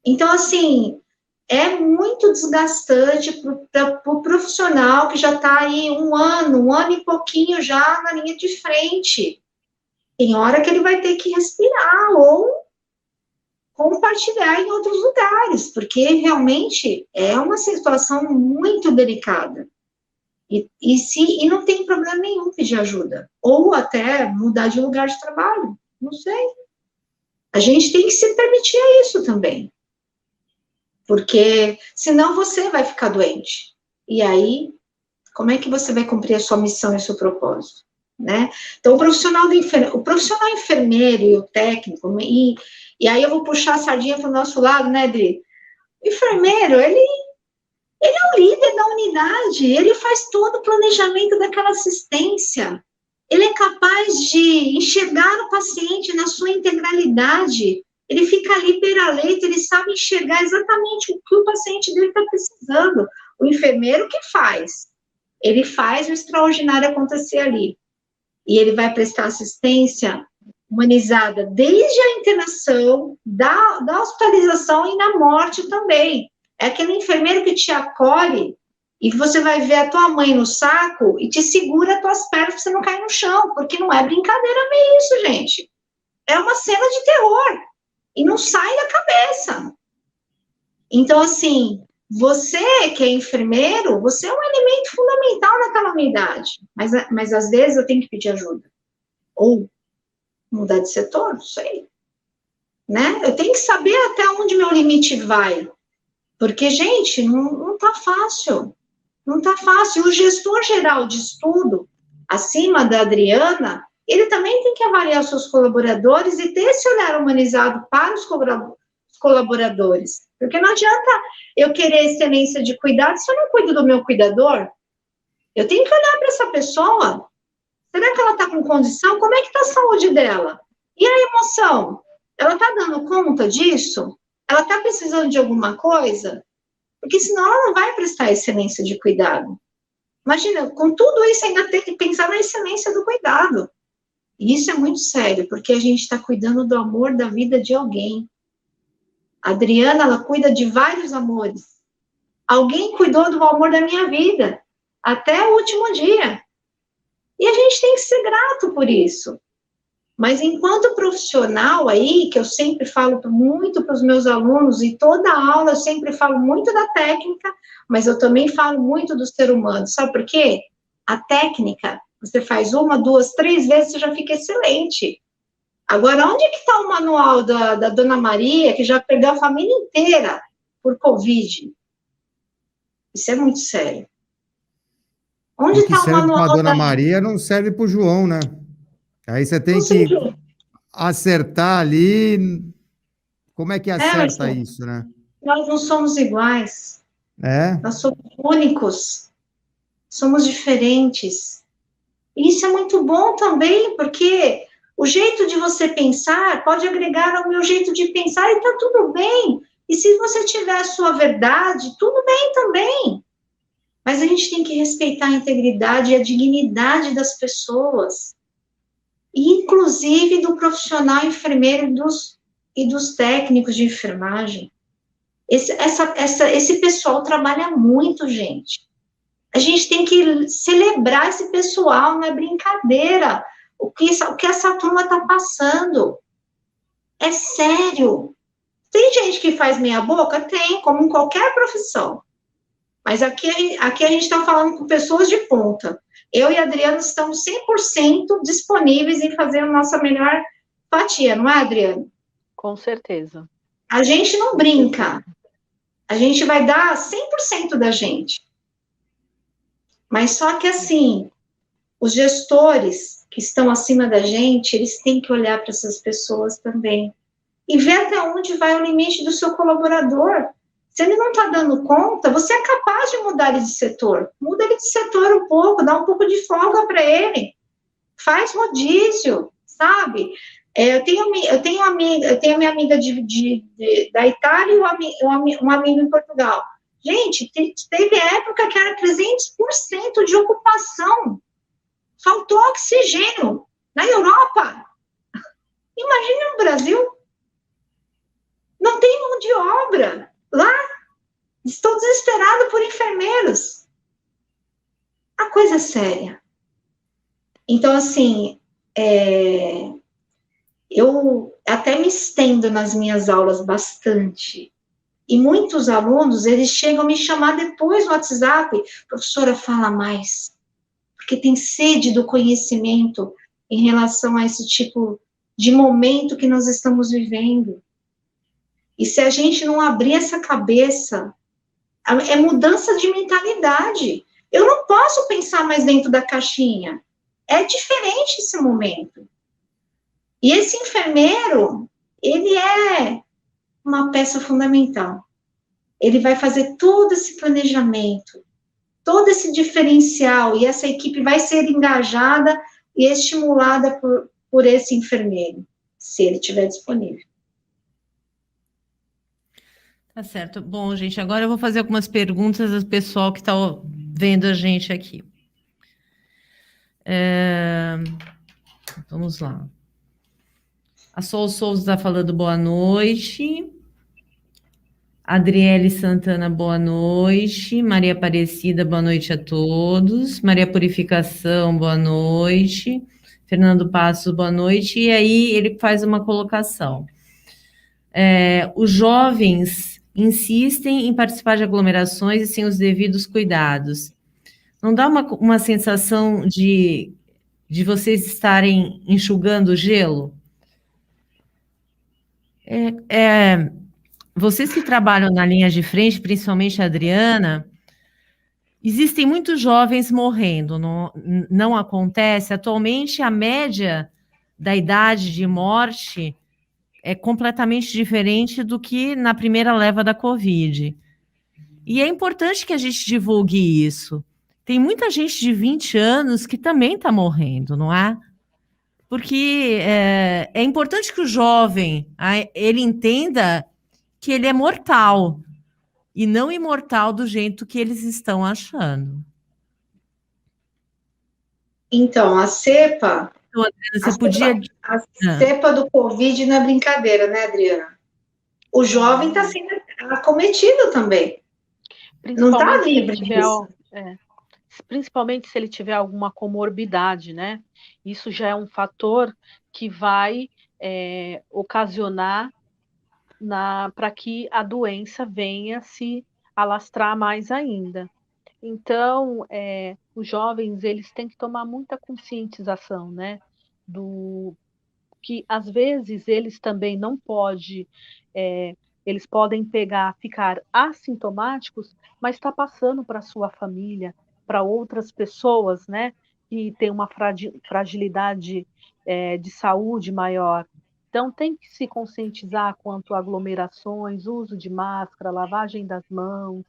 Então, assim, é muito desgastante para o profissional que já está aí um ano e pouquinho já na linha de frente. Tem hora que ele vai ter que respirar ou compartilhar em outros lugares, porque realmente é uma situação muito delicada. E não tem problema nenhum pedir ajuda, ou até mudar de lugar de trabalho, não sei. A gente tem que se permitir isso também, porque senão você vai ficar doente. E aí, como é que você vai cumprir a sua missão e o seu propósito, né? Então, o profissional enfermeiro e o técnico, e aí eu vou puxar a sardinha para o nosso lado, né, Adri? O enfermeiro, ele é o líder da unidade, ele faz todo o planejamento daquela assistência, ele é capaz de enxergar o paciente na sua integralidade, ele fica ali beira-leito, ele sabe enxergar exatamente o que o paciente dele está precisando. O enfermeiro que faz? Ele faz o extraordinário acontecer ali. E ele vai prestar assistência humanizada desde a internação, da hospitalização e na morte também. É aquele enfermeiro que te acolhe e você vai ver a tua mãe no saco e te segura as tuas pernas para você não cair no chão, porque não é brincadeira meio isso, gente. É uma cena de terror e não sai da cabeça. Então, assim, você que é enfermeiro, você é um elemento fundamental naquela unidade, mas às vezes eu tenho que pedir ajuda. Ou mudar de setor, não sei. Né? Eu tenho que saber até onde meu limite vai. Porque, gente, não tá fácil. Não tá fácil. O gestor geral de estudo, acima da Adriana, ele também tem que avaliar os seus colaboradores e ter esse olhar humanizado para os colaboradores. Porque não adianta eu querer excelência de cuidado se eu não cuido do meu cuidador. Eu tenho que olhar para essa pessoa. Será que ela está com condição? Como é que está a saúde dela? E a emoção? Ela está dando conta disso? Ela está precisando de alguma coisa? Porque senão ela não vai prestar excelência de cuidado. Imagina, com tudo isso ainda tem que pensar na excelência do cuidado. E isso é muito sério, porque a gente está cuidando do amor da vida de alguém. A Adriana, ela cuida de vários amores. Alguém cuidou do amor da minha vida, até o último dia. E a gente tem que ser grato por isso. Mas enquanto profissional aí, que eu sempre falo muito para os meus alunos, e toda aula eu sempre falo muito da técnica, mas eu também falo muito do ser humano. Sabe por quê? A técnica, você faz 1, 2, 3 vezes, você já fica excelente. Agora, onde que está o manual da Dona Maria, que já perdeu a família inteira por Covid? Isso é muito sério. Onde está o manual da Dona Maria não serve para o João, né? Aí você tem que acertar ali. Como é que acerta isso, né? Nós não somos iguais. É? Nós somos únicos. Somos diferentes. E isso é muito bom também, porque o jeito de você pensar pode agregar ao meu jeito de pensar e está tudo bem. E se você tiver a sua verdade, tudo bem também. Mas a gente tem que respeitar a integridade e a dignidade das pessoas. Inclusive do profissional enfermeiro e dos técnicos de enfermagem. Esse pessoal trabalha muito, gente. A gente tem que celebrar esse pessoal, não é brincadeira. O que essa turma está passando. É sério. Tem gente que faz meia boca? Tem, como em qualquer profissão. Mas aqui a gente está falando com pessoas de ponta. Eu e a Adriana estamos 100% disponíveis em fazer a nossa melhor fatia, não é, Adriana? Com certeza. A gente não brinca. A gente vai dar 100% da gente. Mas só que, assim, os gestores que estão acima da gente, eles têm que olhar para essas pessoas também. E ver até onde vai o limite do seu colaborador. Se ele não está dando conta, você é capaz de mudar ele de setor. Muda ele de setor um pouco, dá um pouco de folga para ele. faz rodízio, sabe? Eu tenho a minha amiga da Itália e um amigo em Portugal. Gente, teve época que era 300% de ocupação. Faltou oxigênio. Na Europa. Imagine no Brasil. Não tem mão de obra. Lá, estou desesperado por enfermeiros. A coisa é séria. Então, assim, eu até me estendo nas minhas aulas bastante. E muitos alunos, eles chegam a me chamar depois no WhatsApp, professora, fala mais, porque tem sede do conhecimento em relação a esse tipo de momento que nós estamos vivendo. E se a gente não abrir essa cabeça, é mudança de mentalidade. Eu não posso pensar mais dentro da caixinha. É diferente esse momento. E esse enfermeiro, ele é uma peça fundamental. Ele vai fazer todo esse planejamento, todo esse diferencial, e essa equipe vai ser engajada e estimulada por esse enfermeiro, se ele estiver disponível. Tá certo. Bom, gente, agora eu vou fazer algumas perguntas ao pessoal que está vendo a gente aqui. Vamos lá. A Sol Souza está falando boa noite. Adriele Santana, boa noite. Maria Aparecida, boa noite a todos. Maria Purificação, boa noite. Fernando Passos, boa noite. E aí ele faz uma colocação. Os jovens insistem em participar de aglomerações e sem os devidos cuidados. Não dá uma sensação de vocês estarem enxugando o gelo? Vocês que trabalham na linha de frente, principalmente a Adriana, existem muitos jovens morrendo, não acontece? Atualmente, a média da idade de morte é completamente diferente do que na primeira leva da Covid. E é importante que a gente divulgue isso. Tem muita gente de 20 anos que também está morrendo, não é? Porque é importante que o jovem ele entenda que ele é mortal e não imortal do jeito que eles estão achando. Então, a cepa... Então, Adriana, a cepa do Covid não é brincadeira, né, Adriana? O jovem está sendo acometido também. Não está livre disso. Principalmente se ele tiver alguma comorbidade, né? Isso já é um fator que vai ocasionar para que a doença venha se alastrar mais ainda. Então, os jovens, eles têm que tomar muita conscientização, né? Que, às vezes, eles também não podem, eles podem ficar assintomáticos, mas está passando para a sua família, para outras pessoas, né? Que têm uma fragilidade de saúde maior. Então, tem que se conscientizar quanto a aglomerações, uso de máscara, lavagem das mãos,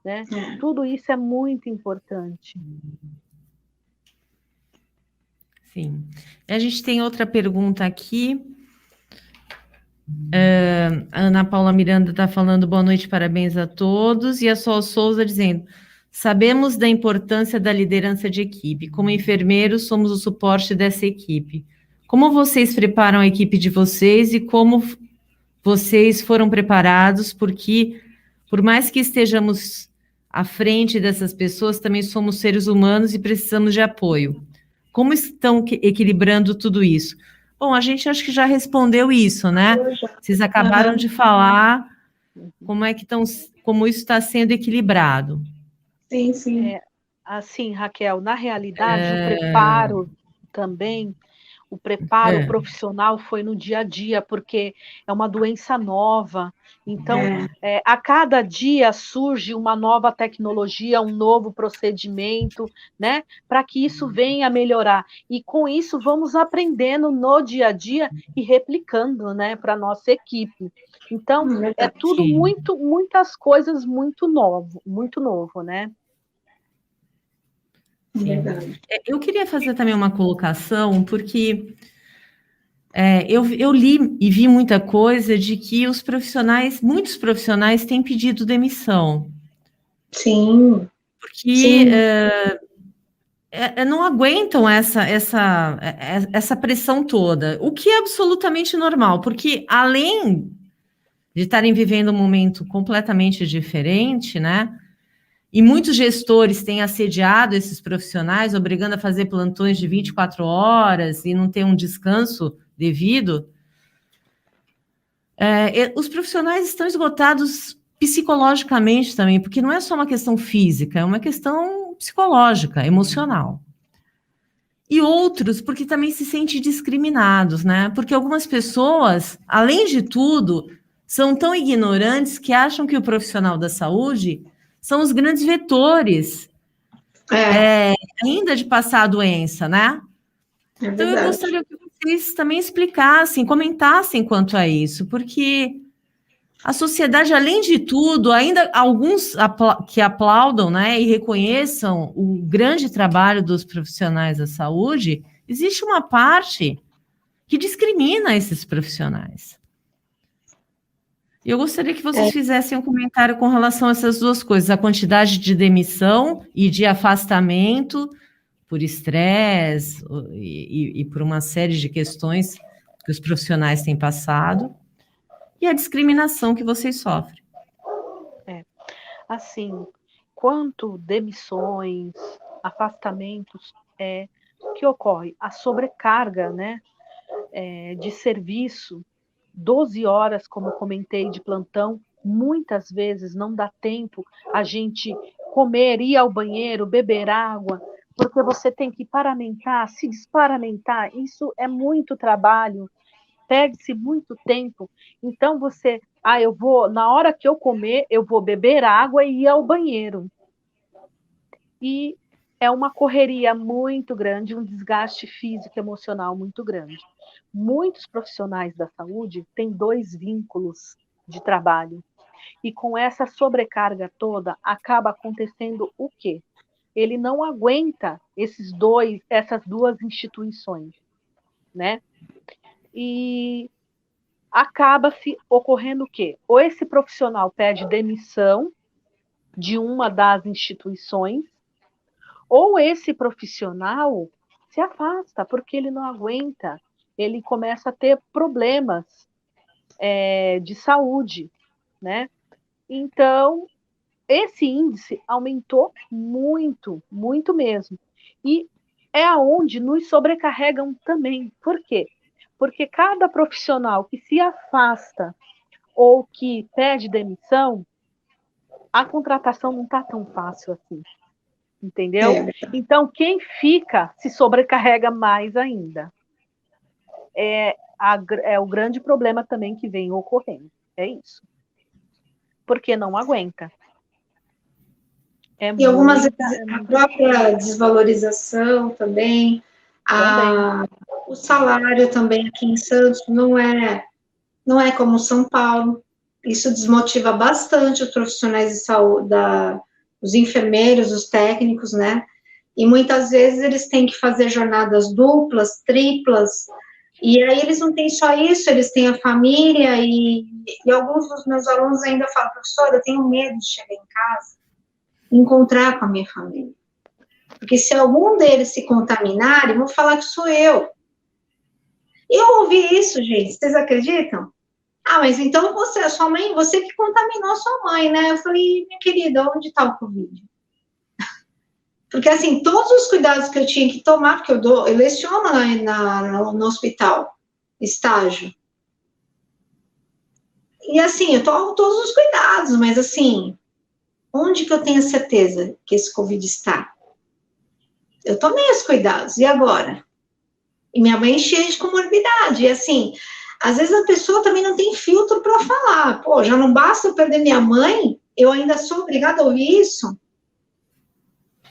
né? Tudo isso é muito importante. Sim. A gente tem outra pergunta aqui. A Ana Paula Miranda está falando boa noite, parabéns a todos. E a Sol Souza dizendo: sabemos da importância da liderança de equipe. Como enfermeiros, somos o suporte dessa equipe. Como vocês preparam a equipe de vocês e como vocês foram preparados? Porque, por mais que estejamos à frente dessas pessoas, também somos seres humanos e precisamos de apoio. Como estão equilibrando tudo isso? Bom, a gente acho que já respondeu isso, né? Vocês acabaram de falar como isso está sendo equilibrado. Sim, sim. Assim, Raquel, na realidade, o preparo também, o preparo profissional foi no dia a dia, porque é uma doença nova. Então, a cada dia surge uma nova tecnologia, um novo procedimento, né? Para que isso venha a melhorar. E com isso, vamos aprendendo no dia a dia e replicando, né, para a nossa equipe. Então, é tudo muitas coisas muito novo, né? Verdade. Eu queria fazer também uma colocação, porque eu li e vi muita coisa de que muitos profissionais têm pedido demissão. Sim. Porque Sim. Não aguentam essa pressão toda, o que é absolutamente normal, porque além de estarem vivendo um momento completamente diferente, né? E muitos gestores têm assediado esses profissionais, obrigando a fazer plantões de 24 horas e não ter um descanso devido. Os profissionais estão esgotados psicologicamente também, porque não é só uma questão física, é uma questão psicológica, emocional. E outros, porque também se sentem discriminados, né? Porque algumas pessoas, além de tudo, são tão ignorantes que acham que o profissional da saúde são os grandes vetores ainda de passar a doença, né? Então, eu gostaria que vocês também explicassem, comentassem quanto a isso, porque a sociedade, além de tudo, ainda alguns que aplaudam, né, e reconheçam o grande trabalho dos profissionais da saúde, existe uma parte que discrimina esses profissionais. Eu gostaria que vocês fizessem um comentário com relação a essas duas coisas, a quantidade de demissão e de afastamento por estresse e por uma série de questões que os profissionais têm passado, e a discriminação que vocês sofrem. Assim, quanto demissões, afastamentos, que ocorre? A sobrecarga, né, de serviço, 12 horas, como eu comentei, de plantão, muitas vezes não dá tempo a gente comer, ir ao banheiro, beber água, porque você tem que paramentar, se desparamentar, isso é muito trabalho, perde-se muito tempo. Então você, eu vou, na hora que eu comer, eu vou beber água e ir ao banheiro. E é uma correria muito grande, um desgaste físico e emocional muito grande. Muitos profissionais da saúde têm 2 vínculos de trabalho. E com essa sobrecarga toda, acaba acontecendo o quê? Ele não aguenta essas 2 instituições, né? E acaba-se ocorrendo o quê? Ou esse profissional pede demissão de uma das instituições, ou esse profissional se afasta, porque ele não aguenta, ele começa a ter problemas de saúde, né? Então, esse índice aumentou muito, muito mesmo. E é aonde nos sobrecarregam também. Por quê? Porque cada profissional que se afasta ou que pede demissão, a contratação não está tão fácil assim. Entendeu? Então, quem fica se sobrecarrega mais ainda. É o grande problema também que vem ocorrendo. É isso. Porque não aguenta. E algumas vezes a própria desvalorização também, o salário também aqui em Santos não é como São Paulo. Isso desmotiva bastante os profissionais de saúde, os enfermeiros, os técnicos, né? E muitas vezes eles têm que fazer jornadas duplas, triplas, e aí eles não têm só isso, eles têm a família, e alguns dos meus alunos ainda falam, professora, eu tenho medo de chegar em casa e encontrar com a minha família. Porque se algum deles se contaminarem, vão falar que sou eu. Eu ouvi isso, gente, vocês acreditam? Mas então a sua mãe, você que contaminou a sua mãe, né? Eu falei, minha querida, onde está o Covid? Porque, assim, todos os cuidados que eu tinha que tomar, porque eu leciono no hospital, estágio. E, assim, eu tomo todos os cuidados, mas, assim, onde que eu tenho certeza que esse Covid está? Eu tomei os cuidados, e agora? E minha mãe cheia de comorbidade, e, assim, às vezes a pessoa também não tem filtro para falar. Pô, já não basta eu perder minha mãe, eu ainda sou obrigada a ouvir isso?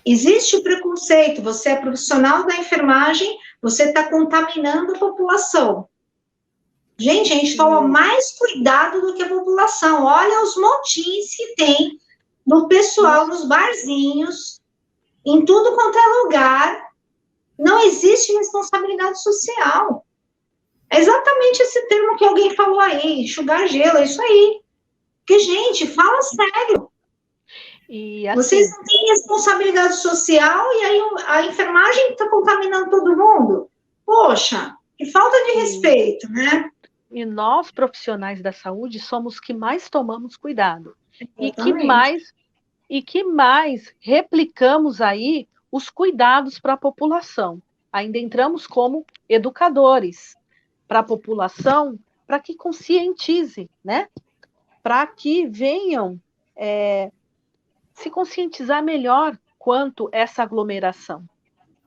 Existe o preconceito, você é profissional da enfermagem, você está contaminando a população. Gente, a gente toma mais cuidado do que a população. Olha os montins que tem do pessoal nos barzinhos, Em tudo quanto é lugar, não existe responsabilidade social. É exatamente esse termo que alguém falou aí, enxugar gelo, é isso aí. Porque, gente, fala sério. E assim, Vocês não têm responsabilidade social e aí a enfermagem está contaminando todo mundo? Poxa, que falta de respeito, né? E nós, profissionais da saúde, somos os que mais tomamos cuidado. Exatamente. E que mais replicamos aí os cuidados para a população. Ainda entramos como educadores para a população, para que conscientize, né? Para que venham se conscientizar melhor quanto essa aglomeração.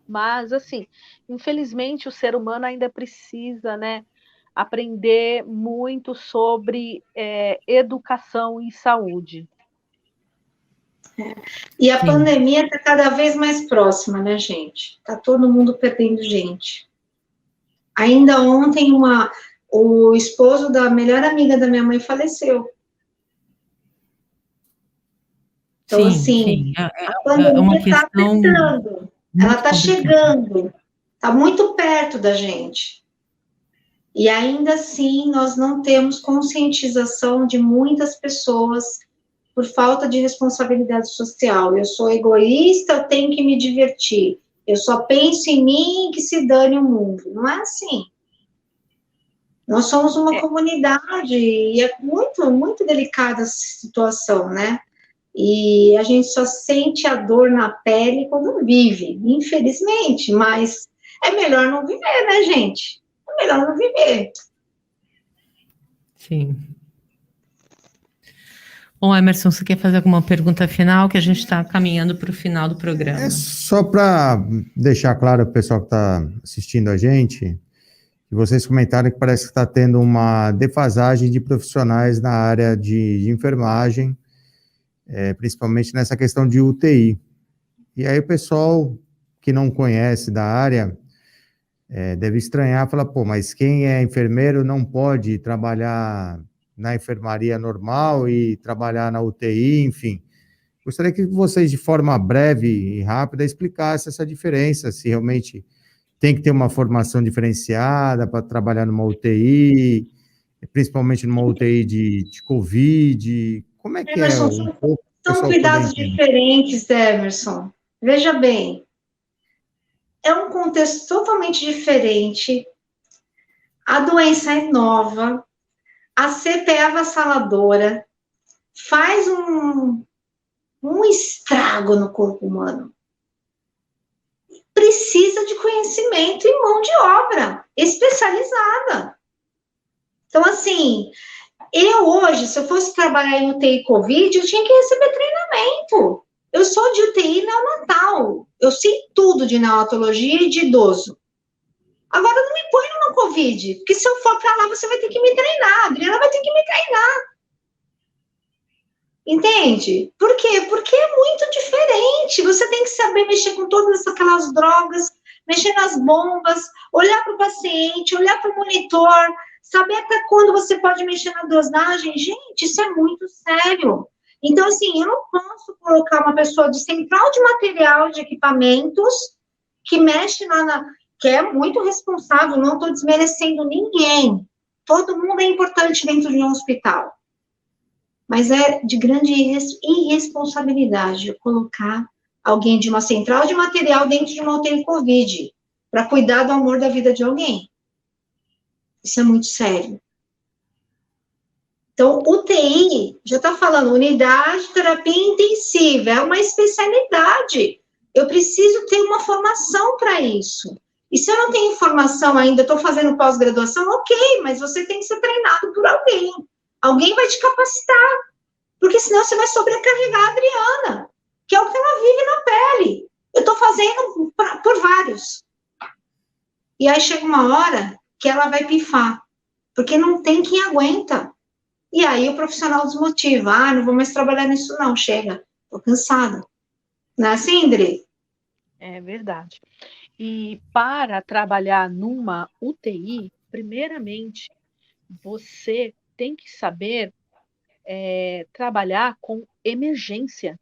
Mas, assim, infelizmente, o ser humano ainda precisa, né, aprender muito sobre educação e saúde. E a Sim. pandemia está cada vez mais próxima, né, gente? Está todo mundo perdendo gente. Ainda ontem, o esposo da melhor amiga da minha mãe faleceu. Então, assim, a É uma pandemia está questão apertando, ela muito está complicada. chegando, está muito perto da gente. E ainda assim, nós não temos conscientização de muitas pessoas por falta de responsabilidade social. Eu sou egoísta, eu tenho que me divertir. Eu só penso em mim e que se dane o mundo. Não é assim. Nós somos uma comunidade e é muito, muito delicada essa situação, né? E a gente só sente a dor na pele quando vive, infelizmente, mas é melhor não viver, né, gente? É melhor não viver. Sim. Bom, Emerson, você quer fazer alguma pergunta final? Que a gente está caminhando para o final do programa. É só para deixar claro para o pessoal que está assistindo a gente, que vocês comentaram que parece que está tendo uma defasagem de profissionais na área de enfermagem, principalmente nessa questão de UTI. E aí o pessoal que não conhece da área deve estranhar, falar, pô, mas quem é enfermeiro não pode trabalhar na enfermaria normal e trabalhar na UTI, enfim. Gostaria que vocês, de forma breve e rápida, explicassem essa diferença, se realmente tem que ter uma formação diferenciada para trabalhar numa UTI, principalmente numa UTI de Covid. Como é que é Emerson, um pouco o são pessoal poder cuidados entender? diferentes, Emerson. Veja bem, é um contexto totalmente diferente. A doença é nova, a cepa é avassaladora, faz um estrago no corpo humano. Precisa de conhecimento e mão de obra especializada. Então, assim, eu hoje, se eu fosse trabalhar em UTI Covid, eu tinha que receber treinamento. Eu sou de UTI neonatal. Eu sei tudo de neonatologia e de idoso. Agora, não me põe no Covid, porque se eu for para lá, você vai ter que me treinar. A Adriana vai ter que me treinar. Entende? Por quê? Porque é muito diferente. Você tem que saber mexer com todas aquelas drogas, mexer nas bombas, olhar para o paciente, olhar para o monitor, saber até quando você pode mexer na dosagem. Gente, isso é muito sério. Então, assim, eu não posso colocar uma pessoa de central de material de equipamentos que mexe que é muito responsável, não estou desmerecendo ninguém. Todo mundo é importante dentro de um hospital. Mas é de grande irresponsabilidade eu colocar alguém de uma central de material dentro de uma UTI Covid para cuidar do amor da vida de alguém. Isso é muito sério. Então, UTI, já está falando, unidade de terapia intensiva, é uma especialidade. Eu preciso ter uma formação para isso. E se eu não tenho formação ainda, estou fazendo pós-graduação, ok, mas você tem que ser treinado por alguém. Alguém vai te capacitar. Porque senão você vai sobrecarregar a Adriana, que é o que ela vive na pele. Eu estou fazendo por vários. E aí chega uma hora que ela vai pifar, porque não tem quem aguenta. E aí o profissional desmotiva. Ah, não vou mais trabalhar nisso não, chega. Estou cansada. Não é assim, André? É verdade. E para trabalhar numa UTI, primeiramente, você tem que saber trabalhar com emergência.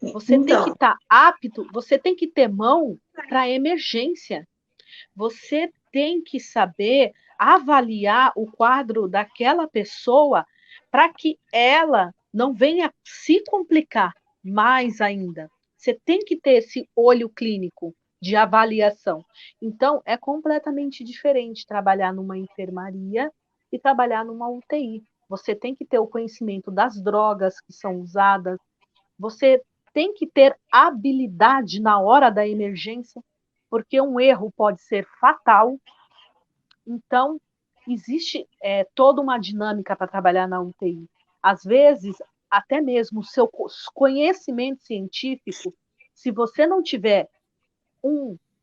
Você tem que estar apto, você tem que ter mão para emergência. Você tem que saber avaliar o quadro daquela pessoa para que ela não venha se complicar mais ainda. Você tem que ter esse olho clínico de avaliação. Então, é completamente diferente trabalhar numa enfermaria e trabalhar numa UTI. Você tem que ter o conhecimento das drogas que são usadas, você tem que ter habilidade na hora da emergência, porque um erro pode ser fatal. Então, existe toda uma dinâmica para trabalhar na UTI. Às vezes, até mesmo o seu conhecimento científico, se você não tiver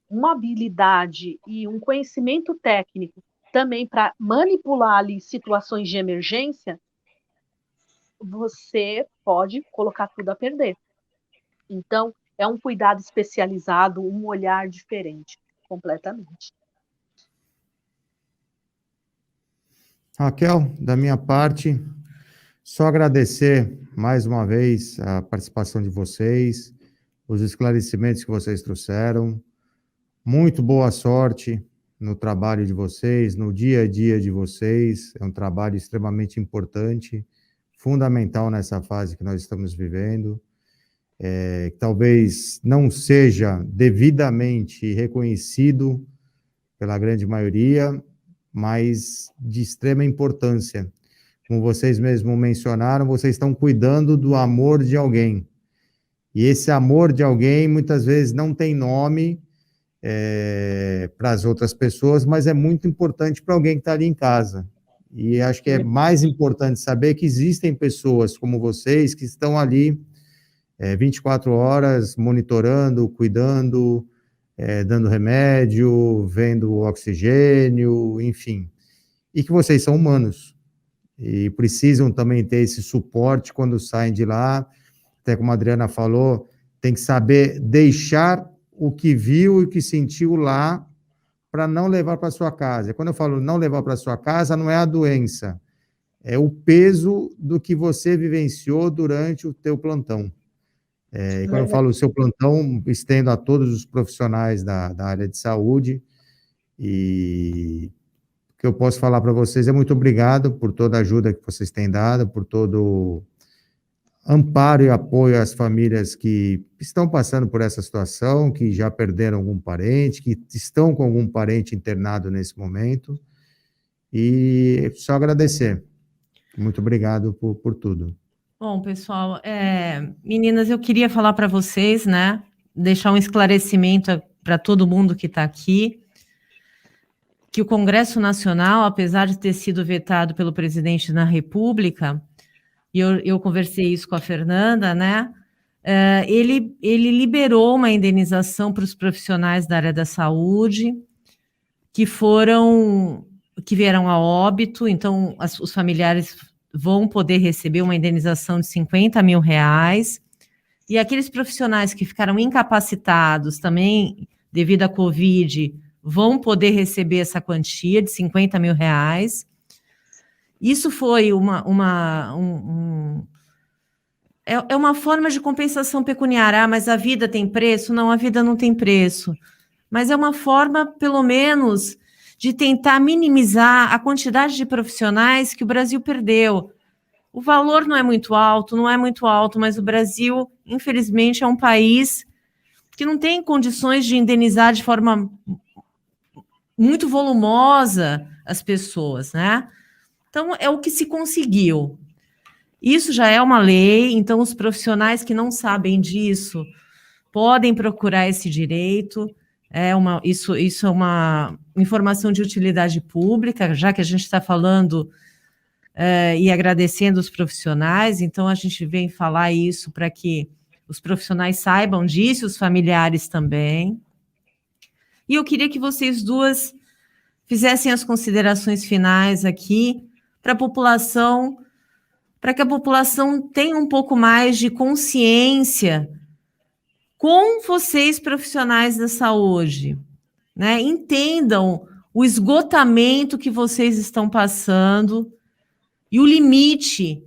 uma habilidade e um conhecimento técnico também para manipular ali situações de emergência, você pode colocar tudo a perder. Então, é um cuidado especializado, um olhar diferente, completamente. Raquel, da minha parte, só agradecer mais uma vez a participação de vocês, os esclarecimentos que vocês trouxeram. Muito boa sorte no trabalho de vocês, no dia a dia de vocês. É um trabalho extremamente importante, fundamental nessa fase que nós estamos vivendo. Talvez não seja devidamente reconhecido pela grande maioria, mas de extrema importância. Como vocês mesmos mencionaram, vocês estão cuidando do amor de alguém. E esse amor de alguém, muitas vezes, não tem nome para as outras pessoas, mas é muito importante para alguém que está ali em casa. E acho que é mais importante saber que existem pessoas como vocês que estão ali 24 horas monitorando, cuidando, dando remédio, vendo oxigênio, enfim. E que vocês são humanos e precisam também ter esse suporte quando saem de lá. Até como a Adriana falou, tem que saber deixar o que viu e o que sentiu lá para não levar para sua casa. Quando eu falo não levar para sua casa, não é a doença, é o peso do que você vivenciou durante o teu plantão. E quando eu falo o seu plantão, estendo a todos os profissionais da área de saúde, e o que eu posso falar para vocês é muito obrigado por toda a ajuda que vocês têm dado, por todo amparo e apoio às famílias que estão passando por essa situação, que já perderam algum parente, que estão com algum parente internado nesse momento, e só agradecer. Muito obrigado por tudo. Bom, pessoal, meninas, eu queria falar para vocês, né, deixar um esclarecimento para todo mundo que está aqui, que o Congresso Nacional, apesar de ter sido vetado pelo presidente da República, e eu conversei isso com a Fernanda, né, ele liberou uma indenização para os profissionais da área da saúde que vieram a óbito, então os familiares vão poder receber uma indenização de R$50 mil, e aqueles profissionais que ficaram incapacitados também devido à Covid vão poder receber essa quantia de R$50 mil. Isso foi uma forma de compensação pecuniária. Mas a vida tem preço? Não, a vida não tem preço. Mas é uma forma, pelo menos, de tentar minimizar a quantidade de profissionais que o Brasil perdeu. O valor não é muito alto, mas o Brasil, infelizmente, é um país que não tem condições de indenizar de forma muito volumosa as pessoas, né? Então, é o que se conseguiu. Isso já é uma lei, então os profissionais que não sabem disso podem procurar esse direito. Isso é uma informação de utilidade pública, já que a gente está falando e agradecendo os profissionais, então a gente vem falar isso para que os profissionais saibam disso, os familiares também. E eu queria que vocês duas fizessem as considerações finais aqui para a população, para que a população tenha um pouco mais de consciência com vocês, profissionais da saúde, né? Entendam o esgotamento que vocês estão passando e o limite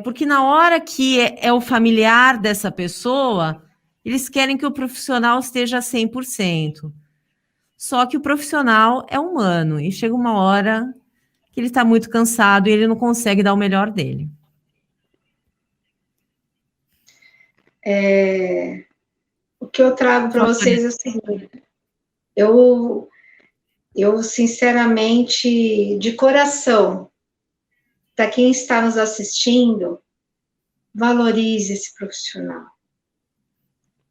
Porque na hora que é o familiar dessa pessoa, eles querem que o profissional esteja 100%. Só que o profissional é humano e chega uma hora que ele está muito cansado e ele não consegue dar o melhor dele. O que eu trago para vocês é o seguinte: eu sinceramente, de coração, para quem está nos assistindo, valorize esse profissional.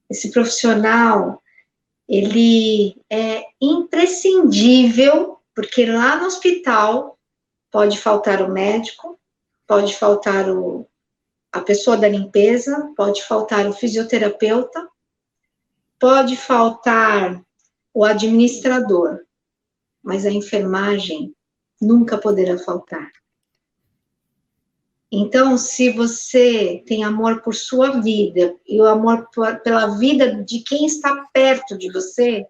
Esse profissional, ele é imprescindível, porque lá no hospital pode faltar o médico, pode faltar a pessoa da limpeza, pode faltar o fisioterapeuta, pode faltar o administrador, mas a enfermagem nunca poderá faltar. Então, se você tem amor por sua vida e o amor pela vida de quem está perto de você,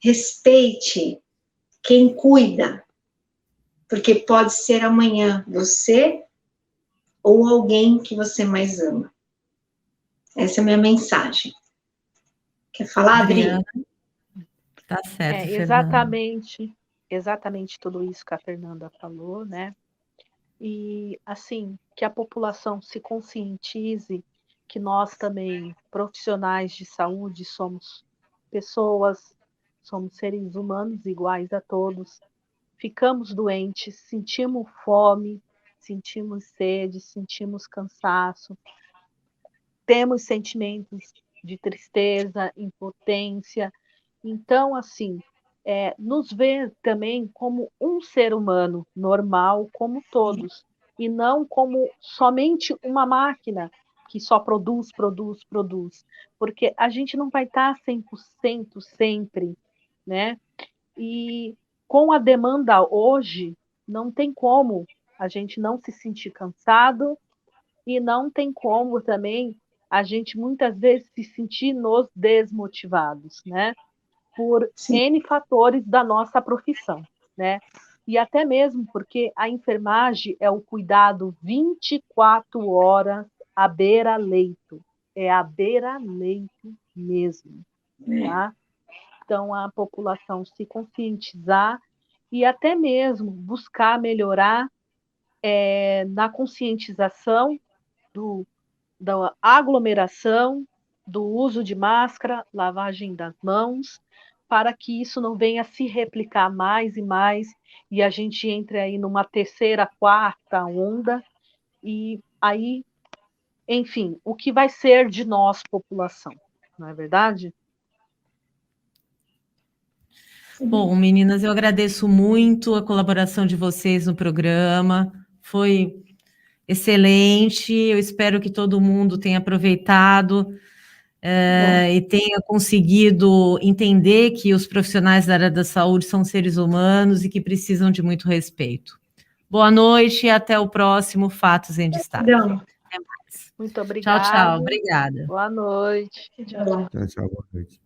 respeite quem cuida, porque pode ser amanhã você ou alguém que você mais ama. Essa é a minha mensagem. Quer falar, Adri? Tá certo, exatamente tudo isso que a Fernanda falou, né? E, assim, que a população se conscientize que nós também, profissionais de saúde, somos pessoas, somos seres humanos iguais a todos, ficamos doentes, sentimos fome, sentimos sede, sentimos cansaço, temos sentimentos de tristeza, impotência. Então, assim, nos ver também como um ser humano normal, como todos, e não como somente uma máquina que só produz, porque a gente não vai estar 100% sempre, né? E com a demanda hoje, não tem como a gente não se sentir cansado e não tem como também a gente muitas vezes se sentir nos desmotivados, né? Por N fatores da nossa profissão, né? E até mesmo porque a enfermagem é o cuidado 24 horas à beira-leito. É à beira-leito mesmo, tá? Então, a população se conscientizar e até mesmo buscar melhorar na conscientização da aglomeração, do uso de máscara, lavagem das mãos, para que isso não venha a se replicar mais e mais, e a gente entre aí numa terceira, quarta onda, e aí, enfim, o que vai ser de nós, população, não é verdade? Bom, meninas, eu agradeço muito a colaboração de vocês no programa, foi excelente, eu espero que todo mundo tenha aproveitado e tenha conseguido entender que os profissionais da área da saúde são seres humanos e que precisam de muito respeito. Boa noite e até o próximo Fatos em Destaque. Até mais. Muito obrigada. Tchau, tchau. Obrigada. Boa noite. Tchau, boa noite.